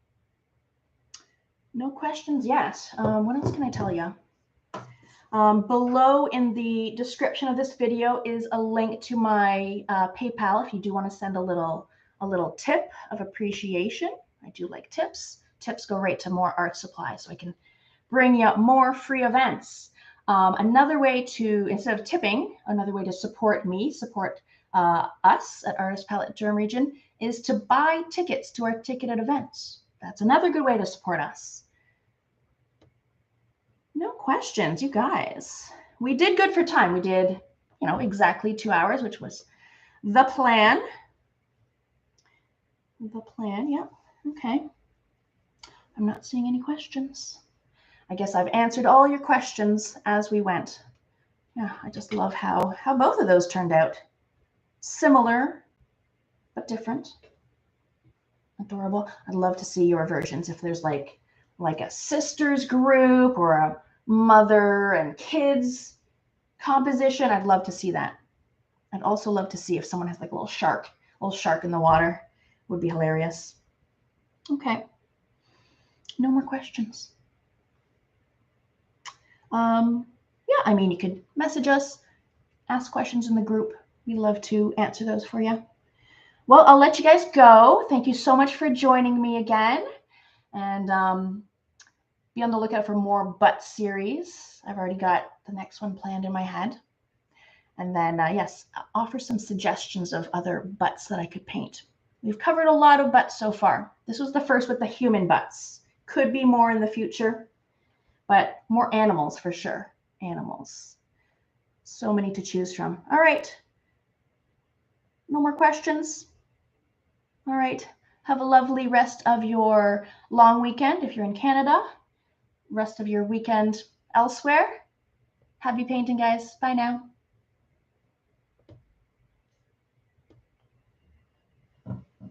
Speaker 1: No questions yet. What else can I tell you? Below in the description of this video is a link to my PayPal if you do want to send a little tip of appreciation. I do like tips. Tips go right to more art supply, so I can bring you up more free events. Another way to, instead of tipping, another way to support me, support us at Artist Palette Durham Region is to buy tickets to our ticketed events. That's another good way to support us. No questions, you guys. We did good for time. We did, exactly 2 hours, which was the plan. The plan, yeah, okay. I'm not seeing any questions. I guess I've answered all your questions as we went. Yeah, I just love how both of those turned out. Similar, but different. Adorable. I'd love to see your versions if there's like a sisters group or a mother and kids composition. I'd love to see that. I'd also love to see if someone has like a little shark in the water. Would be hilarious. Okay. No more questions. Yeah, I mean, you could message us, ask questions in the group. We'd love to answer those for you. Well, I'll let you guys go. Thank you so much for joining me again. And be on the lookout for more butt series. I've already got the next one planned in my head. And then, yes, offer some suggestions of other butts that I could paint. We've covered a lot of butts so far. This was the first with the human butts. Could be more in the future, but more animals for sure. Animals. So many to choose from. All right. No more questions? All right. Have a lovely rest of your long weekend if you're in Canada. Rest of your weekend elsewhere. Happy painting, guys. Bye now.